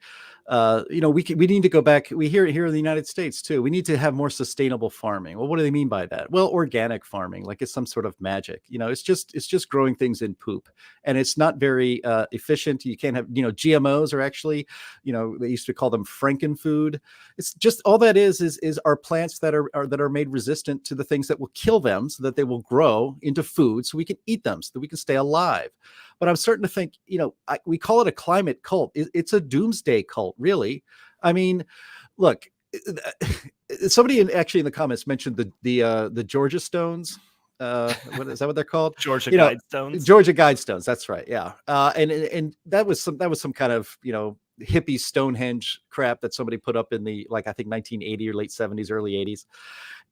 we need to go back. We hear it here in the United States too. We need to have more sustainable farming. Well, what do they mean by that? Well, organic farming, like it's some sort of magic. It's just growing things in poop, and it's not very efficient. You can't have, GMOs are actually, they used to call them frankenfood. It's just all that is our plants that are made resistant to the things that will kill them, so that they will grow into food, so we can eat them, so that we can stay alive. But I'm starting to think, we call it a climate cult. It's a doomsday cult, really. I mean, look, somebody actually in the comments mentioned the Georgia Stones. What is that? What they're called? Georgia Guidestones. Georgia Guidestones. That's right. Yeah. And that was some kind of hippie Stonehenge crap that somebody put up in the, like, I think 1980 or late 70s, early 80s.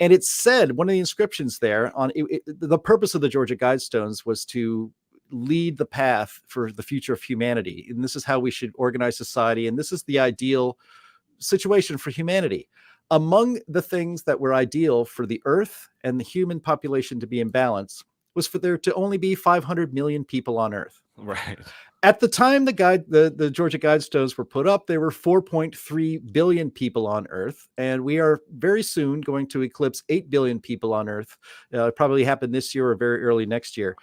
And it said, one of the inscriptions there on the purpose of the Georgia Guidestones was to lead the path for the future of humanity. And this is how we should organize society. And this is the ideal situation for humanity. Among the things that were ideal for the earth and the human population to be in balance was for there to only be 500 million people on earth. Right. At the time the Georgia Guidestones were put up, there were 4.3 billion people on earth. And we are very soon going to eclipse 8 billion people on earth. It'll probably happen this year or very early next year.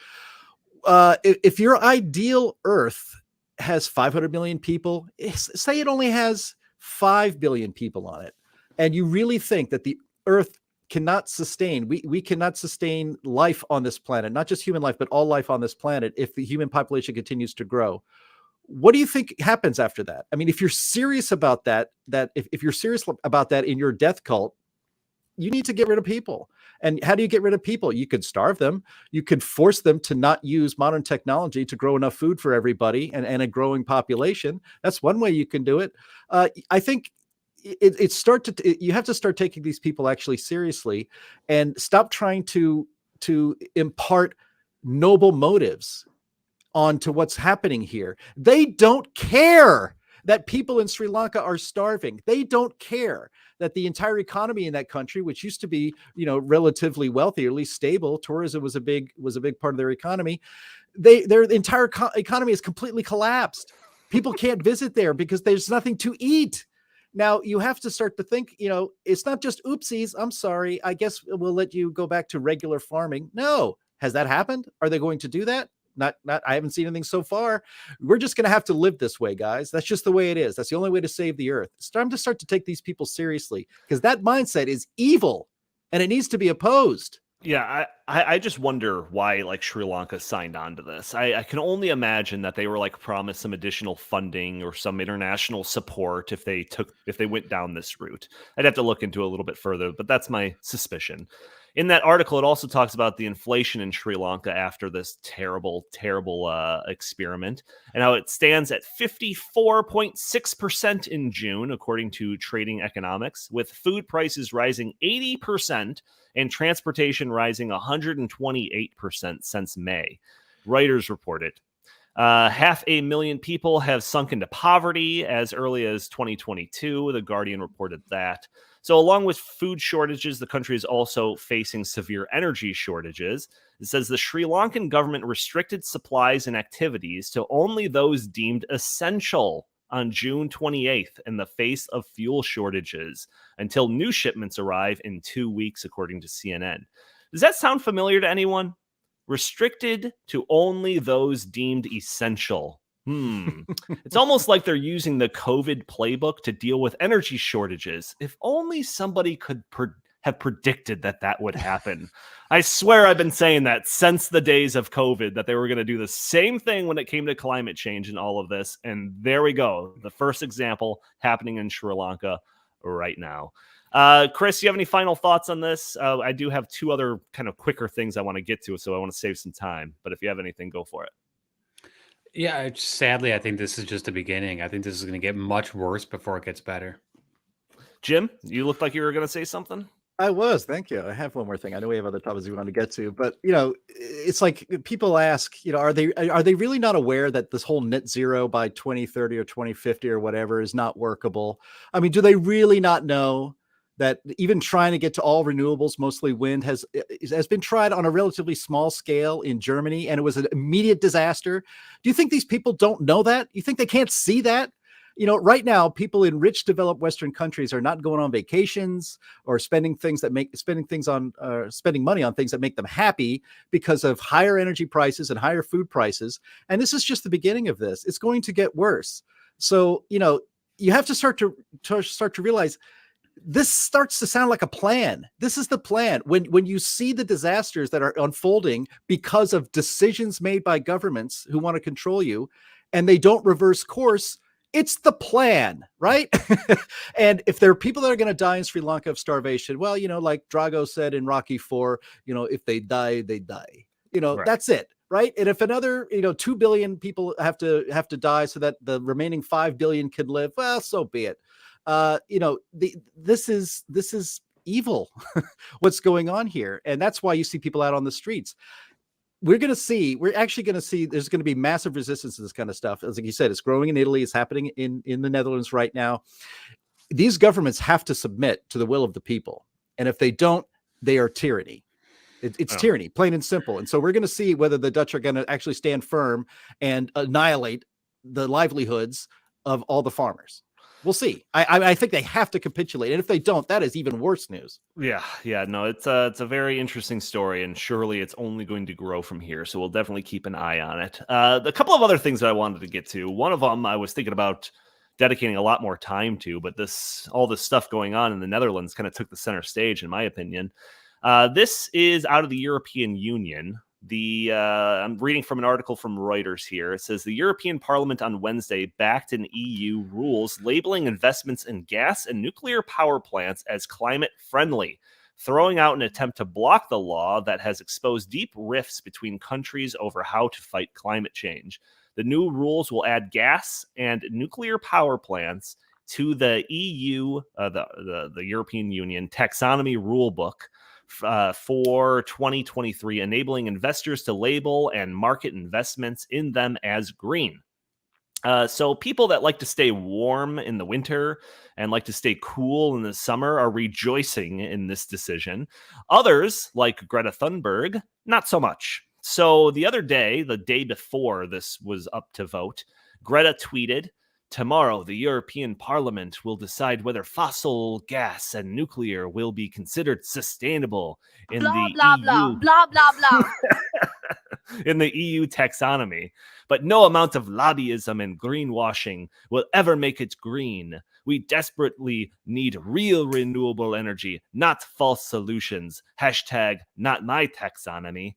If your ideal Earth has 500 million people, say it only has 5 billion people on it, and you really think that the Earth cannot sustain, we cannot sustain life on this planet, not just human life, but all life on this planet, if the human population continues to grow, what do you think happens after that? I mean, if you're serious about that if you're serious about that in your death cult, you need to get rid of people. And how do you get rid of people? You could starve them. You could force them to not use modern technology to grow enough food for everybody and a growing population. That's one way you can do it. I think you have to start taking these people actually seriously, and stop trying to impart noble motives onto what's happening here. They don't care that people in Sri Lanka are starving. They don't care that the entire economy in that country, which used to be, relatively wealthy, or at least stable, tourism was a big part of their economy. Their entire economy is completely collapsed. People can't visit there because there's nothing to eat. Now you have to start to think, it's not just oopsies. I'm sorry. I guess we'll let you go back to regular farming. No. Has that happened? Are they going to do that? Not, I haven't seen anything so far. We're just going to have to live this way, guys. That's just the way it is. That's the only way to save the earth. It's time to start to take these people seriously, because that mindset is evil and it needs to be opposed. Yeah, I just wonder why Sri Lanka signed on to this. I can only imagine that they were promised some additional funding or some international support if they went down this route. I'd have to look into it a little bit further, but that's my suspicion. In that article, it also talks about the inflation in Sri Lanka after this terrible experiment, and how it stands at 54.6% in June, according to Trading Economics, with food prices rising 80% and transportation rising 128% since May. Reuters reported. 500,000 people have sunk into poverty as early as 2022. The Guardian reported that. So along with food shortages, the country is also facing severe energy shortages. It says the Sri Lankan government restricted supplies and activities to only those deemed essential on June 28th in the face of fuel shortages until new shipments arrive in 2 weeks, according to CNN. Does that sound familiar to anyone? Restricted to only those deemed essential. It's almost like they're using the COVID playbook to deal with energy shortages. If only somebody could have predicted that would happen. I swear I've been saying that since the days of COVID, that they were going to do the same thing when it came to climate change and all of this. And there we go. The first example happening in Sri Lanka right now. Chris, you have any final thoughts on this? I do have two other kind of quicker things I want to get to, so I want to save some time. But if you have anything, go for it. Yeah, sadly, I think this is just the beginning. I think this is going to get much worse before it gets better. Jim, you looked like you were going to say something. I was. Thank you. I have one more thing. I know we have other topics we want to get to, but it's like people ask, are they really not aware that this whole net zero by 2030 or 2050 or whatever is not workable? I mean, do they really not know that even trying to get to all renewables, mostly wind, has been tried on a relatively small scale in Germany, and it was an immediate disaster? Do you think these people don't know that? You think they can't see that? right now, people in rich, developed Western countries are not going on vacations or spending money on things that make them happy because of higher energy prices and higher food prices. And this is just the beginning of this. It's going to get worse. So, you have to start to realize this starts to sound like a plan. This is the plan. When you see the disasters that are unfolding because of decisions made by governments who want to control you, and they don't reverse course, it's the plan, right? And if there are people that are going to die in Sri Lanka of starvation, well, like Drago said in Rocky IV, if they die, they die. Right. That's it, right? And if another, 2 billion people have to die so that the remaining 5 billion can live, well, so be it. This is evil, what's going on here. And that's why you see people out on the streets. We're actually going to see there's going to be massive resistance to this kind of stuff. As like you said, it's growing in Italy. It's happening in the Netherlands right now. These governments have to submit to the will of the people. And if they don't, they are tyranny. It's tyranny, plain and simple. And so we're going to see whether the Dutch are going to actually stand firm and annihilate the livelihoods of all the farmers. We'll see. I think they have to capitulate. And if they don't, that is even worse news. Yeah. No, it's a very interesting story, and surely it's only going to grow from here. So we'll definitely keep an eye on it. A couple of other things that I wanted to get to. One of them I was thinking about dedicating a lot more time to, but all this stuff going on in the Netherlands kind of took the center stage, in my opinion. This is out of the European Union. I'm reading from an article from Reuters here. It says the European Parliament on Wednesday backed an EU rules labeling investments in gas and nuclear power plants as climate friendly, throwing out an attempt to block the law that has exposed deep rifts between countries over how to fight climate change. The new rules will add gas and nuclear power plants to the EU, the European Union taxonomy rulebook for 2023, enabling investors to label and market investments in them as green. So people that like to stay warm in the winter and like to stay cool in the summer are rejoicing in this decision. Others, like Greta Thunberg, not so much. So the other day, the day before this was up to vote, Greta tweeted, "Tomorrow, the European Parliament will decide whether fossil gas and nuclear will be considered sustainable in blah, the blah, EU blah, blah, blah, blah. in the EU taxonomy. But no amount of lobbyism and greenwashing will ever make it green. We desperately need real renewable energy, not false solutions. Hashtag not my taxonomy."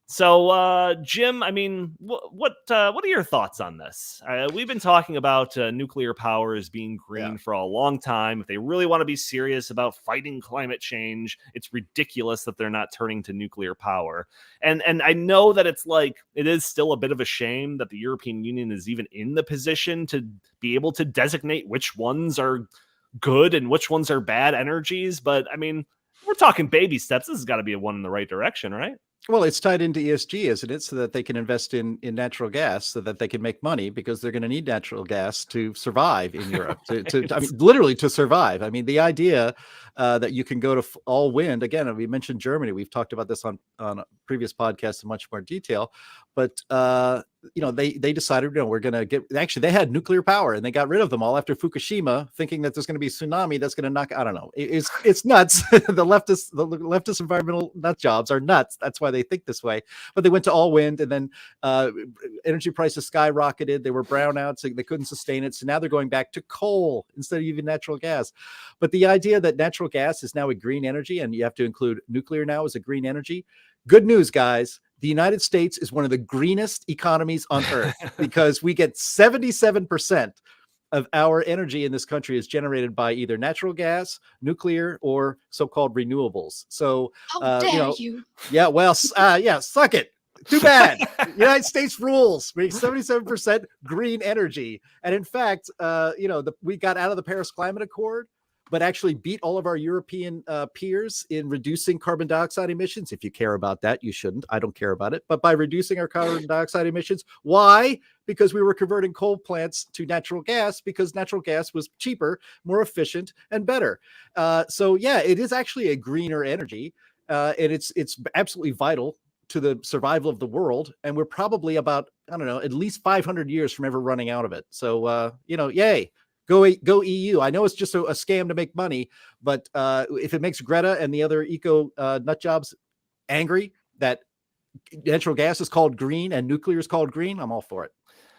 So, Jim, I mean, what are your thoughts on this? We've been talking about nuclear power as being green for a long time. If they really want to be serious about fighting climate change, it's ridiculous that they're not turning to nuclear power. And I know that it is still a bit of a shame that the European Union is even in the position to be able to designate which ones are good and which ones are bad energies. But I mean, we're talking baby steps. This has got to be a one in the right direction, right? Well, it's tied into ESG, isn't it? So that they can invest in natural gas, so that they can make money, because they're going to need natural gas to survive in Europe, I mean, literally to survive. I mean, the idea that you can go to all wind, again, we mentioned Germany. We've talked about this on a previous podcast in much more detail, but they decided, we're going to actually, they had nuclear power and they got rid of them all after Fukushima, thinking that there's going to be a tsunami that's going to knock, I don't know. It's nuts. The leftist environmental nut jobs are nuts. That's why they think this way. But they went to all wind, and then energy prices skyrocketed. There were brownouts. They couldn't sustain it. So now they're going back to coal instead of even natural gas. But the idea that natural gas is now a green energy, and you have to include nuclear now as a green energy. Good news, guys. The United States is one of the greenest economies on earth, because we get 77% of our energy in this country is generated by either natural gas, nuclear, or so-called renewables. So, How dare you? Yeah, well, suck it. Too bad. United States rules. We 77% green energy. And in fact, we got out of the Paris Climate Accord, but actually beat all of our European peers in reducing carbon dioxide emissions. If you care about that, you shouldn't. I don't care about it. But by reducing our carbon dioxide emissions, why? Because we were converting coal plants to natural gas, because natural gas was cheaper, more efficient, and better. So yeah, it is actually a greener energy, and it's absolutely vital to the survival of the world. And we're probably about, I don't know, at least 500 years from ever running out of it. So, yay. Go EU. I know it's just a scam to make money, but if it makes Greta and the other eco nut jobs angry that natural gas is called green and nuclear is called green, I'm all for it.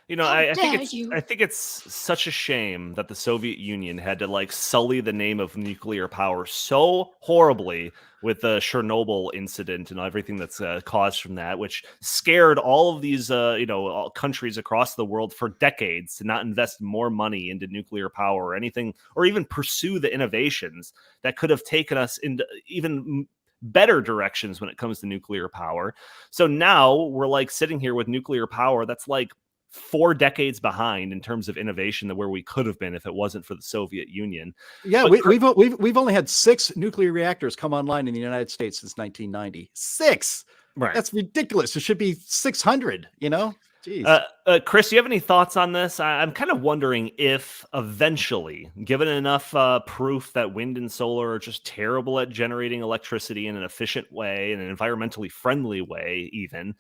You know, How I dare think you. I think it's such a shame that the Soviet Union had to like sully the name of nuclear power so horribly with the Chernobyl incident and everything that's caused from that, which scared all of these all countries across the world for decades to not invest more money into nuclear power or anything, or even pursue the innovations that could have taken us into even better directions when it comes to nuclear power. So now we're like sitting here with nuclear power that's like 4 decades behind in terms of innovation than where we could have been if it wasn't for the Soviet Union. Yeah, But we've only had 6 nuclear reactors come online in the United States since 1990. 6. Right. That's ridiculous. It should be 600. Jeez. Chris, do you have any thoughts on this? I'm kind of wondering if eventually, given enough proof that wind and solar are just terrible at generating electricity in an efficient way, in an environmentally friendly way, even,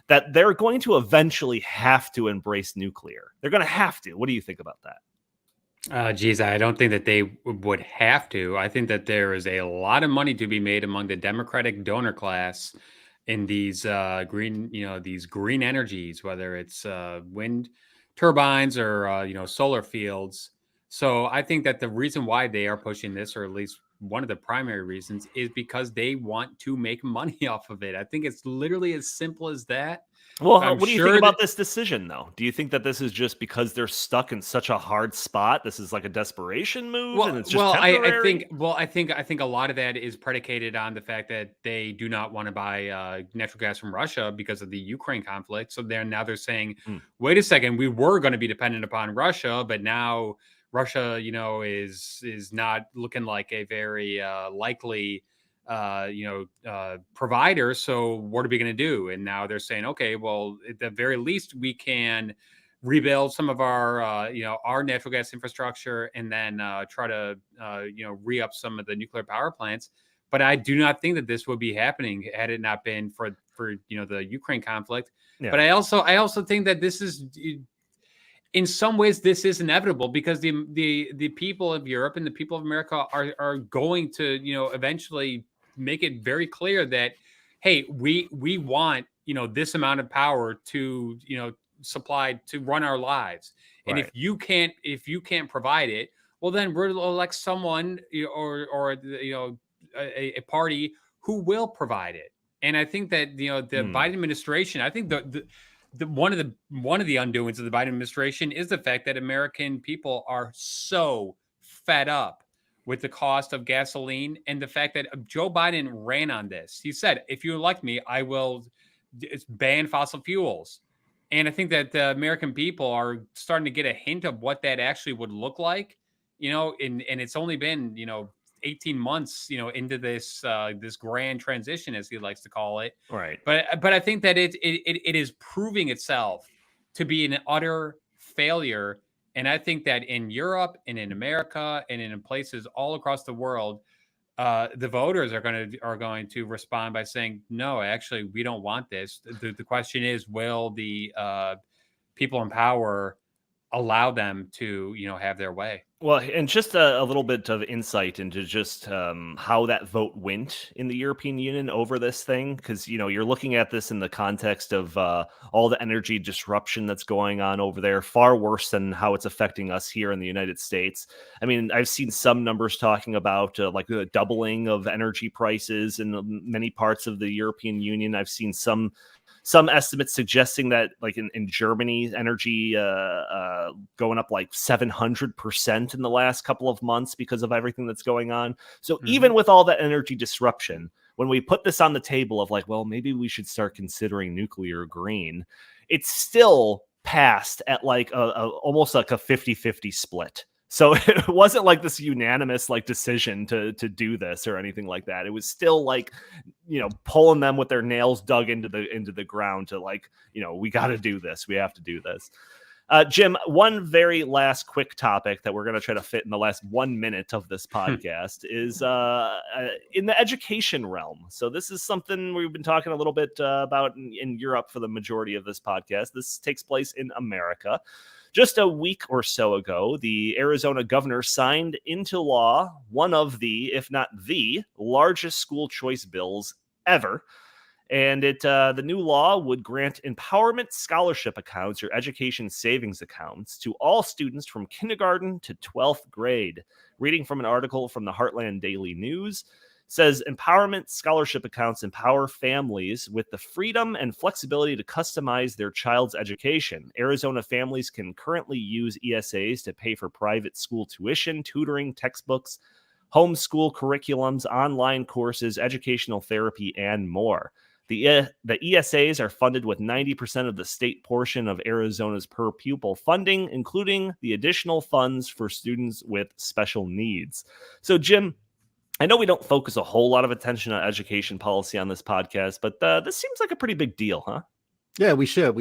that they're going to eventually have to embrace nuclear. They're going to have to. What do you think about that? Geez, I don't think that they would have to. I think that there is a lot of money to be made among the Democratic donor class in these these green energies, whether it's wind turbines or solar fields. So I think that the reason why they are pushing this, or at least one of the primary reasons, is because they want to make money off of it. I think it's literally as simple as that. Well, I'm what do you sure think about that- this decision, though? Do you think that this is just because they're stuck in such a hard spot? This is like a desperation move, and it's just temporary? I think a lot of that is predicated on the fact that they do not want to buy natural gas from Russia because of the Ukraine conflict. So now they're saying, wait a second, we were going to be dependent upon Russia, but now Russia, is not looking like a very likely provider. So what are we going to do? And now they're saying, okay, well, at the very least, we can rebuild some of our our natural gas infrastructure, and then try to re-up some of the nuclear power plants. But I do not think that this would be happening had it not been for the Ukraine conflict. Yeah. But I also think that this is, in some ways, this is inevitable, because the people of Europe and the people of America are going to eventually make it very clear that, hey, we want this amount of power to supply to run our lives, and Right. if you can't provide it, well, then we'll elect someone or a party who will provide it. And I think that the Biden administration, I think one of the undoings of the Biden administration is the fact that American people are so fed up with the cost of gasoline, and the fact that Joe Biden ran on this. He said, if you elect me, I will ban fossil fuels. And I think that the American people are starting to get a hint of what that actually would look like, and it's only been, 18 months, into this grand transition, as he likes to call it. Right. But I think that it is proving itself to be an utter failure. And I think that in Europe and in America and in places all across the world, the voters are going to respond by saying, no, actually, we don't want this. The question is, will the people in power allow them to have their way? Well, and just a little bit of insight into just how that vote went in the European Union over this thing, because you're looking at this in the context of all the energy disruption that's going on over there, far worse than how it's affecting us here in the United States. I mean, I've seen some numbers talking about like the doubling of energy prices in many parts of the European Union. I've seen some estimates suggesting that, like in Germany, energy going up like 700% in the last couple of months because of everything that's going on. So even with all that energy disruption, when we put this on the table of like, well, maybe we should start considering nuclear green, it's still passed at like almost like a 50-50 split. So it wasn't like this unanimous like decision to do this or anything like that. It was still like, pulling them with their nails dug into the ground to like, we got to do this. We have to do this. Jim, one very last quick topic that we're going to try to fit in the last 1 minute of this podcast is in the education realm. So this is something we've been talking a little bit about in Europe for the majority of this podcast. This takes place in America. Just a week or so ago, the Arizona governor signed into law one of the, if not the, largest school choice bills ever. And the new law would grant empowerment scholarship accounts or education savings accounts to all students from kindergarten to 12th grade. Reading from an article from the Heartland Daily News, says empowerment scholarship accounts empower families with the freedom and flexibility to customize their child's education. Arizona families can currently use ESAs to pay for private school tuition, tutoring, textbooks, homeschool curriculums, online courses, educational therapy, and more. The ESAs are funded with 90% of the state portion of Arizona's per pupil funding, including the additional funds for students with special needs. So, Jim, I know we don't focus a whole lot of attention on education policy on this podcast, but this seems like a pretty big deal, huh? Yeah, we should.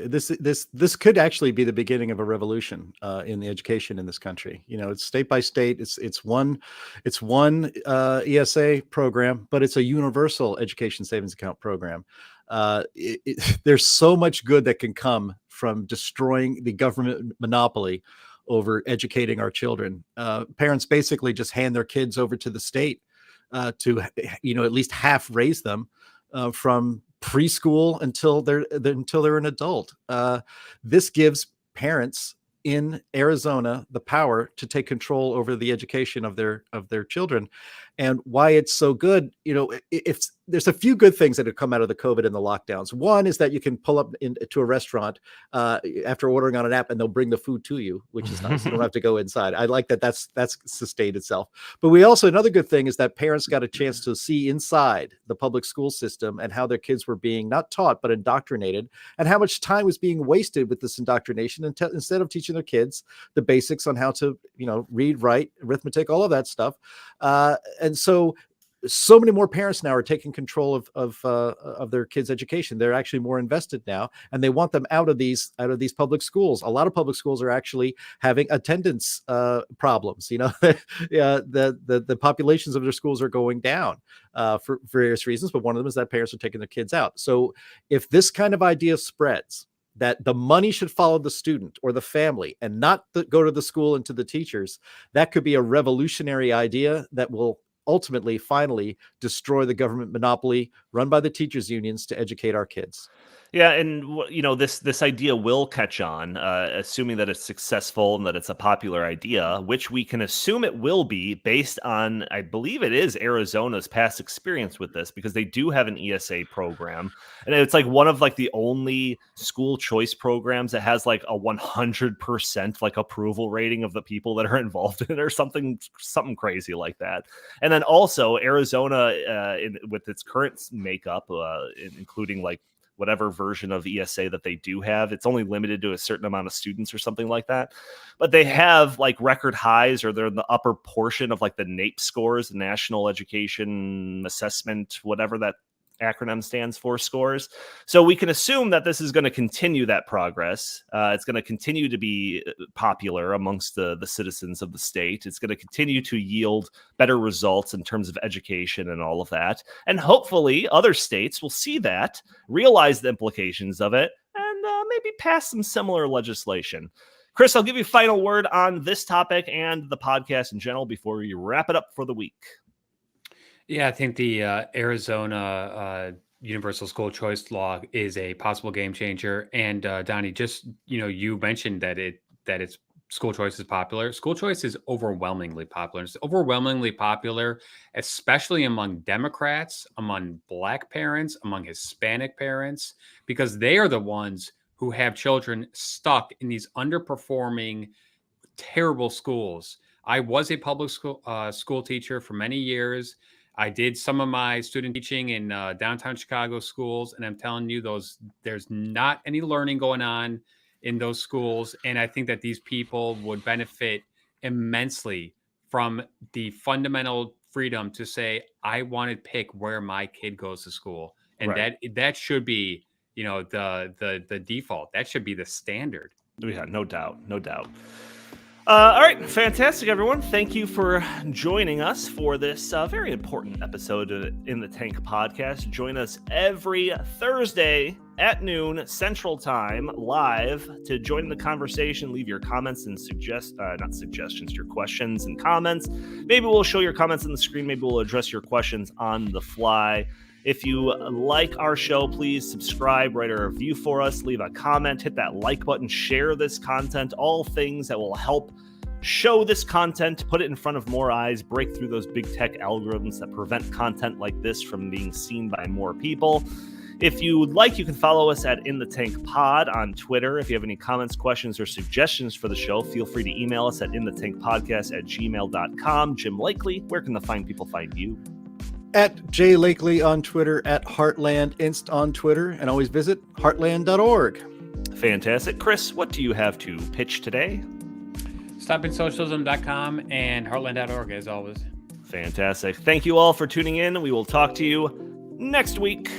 This could actually be the beginning of a revolution in the education in this country. You know, it's state by state. It's one ESA program, but it's a universal education savings account program. There's so much good that can come from destroying the government monopoly over educating our children. Parents basically just hand their kids over to the state to, at least half raise them from preschool until they're an adult. This gives parents in Arizona the power to take control over the education of their children. And why it's so good, if there's a few good things that have come out of the COVID and the lockdowns. One is that you can pull up to a restaurant after ordering on an app and they'll bring the food to you, which is nice. You don't have to go inside. I like that. That's sustained itself. But another good thing is that parents got a chance to see inside the public school system and how their kids were being not taught, but indoctrinated, and how much time was being wasted with this indoctrination instead of teaching their kids the basics on how to, read, write, arithmetic, all of that stuff. And so many more parents now are taking control of their kids' education. They're actually more invested now, and they want them out of these public schools. A lot of public schools are actually having attendance problems. The populations of their schools are going down for various reasons, but one of them is that parents are taking their kids out. So if this kind of idea spreads, that the money should follow the student or the family and not go to the school and to the teachers, that could be a revolutionary idea that will ultimately, finally destroy the government monopoly run by the teachers' unions to educate our kids. Yeah, and this idea will catch on, assuming that it's successful and that it's a popular idea, which we can assume it will be based on, I believe it is Arizona's past experience with this, because they do have an ESA program, and it's like one of the only school choice programs that has like a 100% approval rating of the people that are involved in it, or something crazy like that. And then also Arizona, with its current makeup, including whatever version of ESA that they do have, it's only limited to a certain amount of students or something like that. But they have record highs, or they're in the upper portion of the NAEP scores, the National Education Assessment, whatever that acronym stands for, scores. So we can assume that this is going to continue that progress. It's going to continue to be popular amongst the citizens of the state. It's going to continue to yield better results in terms of education and all of that. And hopefully other states will see that, realize the implications of it, and maybe pass some similar legislation. Chris, I'll give you a final word on this topic and the podcast in general before we wrap it up for the week. Yeah, I think the Arizona universal school choice law is a possible game changer. And Donnie, just you mentioned that it's school choice is popular. School choice is overwhelmingly popular. It's overwhelmingly popular, especially among Democrats, among Black parents, among Hispanic parents, because they are the ones who have children stuck in these underperforming, terrible schools. I was a public school teacher for many years. I did some of my student teaching in downtown Chicago schools, and I'm telling you, there's not any learning going on in those schools. And I think that these people would benefit immensely from the fundamental freedom to say, I want to pick where my kid goes to school. And right. that should be, the default. That should be the standard. Yeah, no doubt. All right, fantastic, everyone. Thank you for joining us for this very important episode in the Tank podcast. Join us every Thursday at noon Central Time live to join the conversation. Leave your comments and not suggestions, your questions and comments. Maybe we'll show your comments on the screen. Maybe we'll address your questions on the fly. If you like our show, please subscribe, write a review for us, leave a comment, hit that like button, share this content, all things that will help show this content, put it in front of more eyes, break through those big tech algorithms that prevent content like this from being seen by more people. If you would like, you can follow us at In the Tank Pod on Twitter. If you have any comments, questions, or suggestions for the show, feel free to email us at inthetankpodcast@gmail.com. Jim Lakely, where can the fine people find you? At Jay Lakely on Twitter, at Heartland Inst on Twitter, and always visit heartland.org. Fantastic. Chris, what do you have to pitch today? StopInSocialism.com and Heartland.org, as always. Fantastic. Thank you all for tuning in. We will talk to you next week.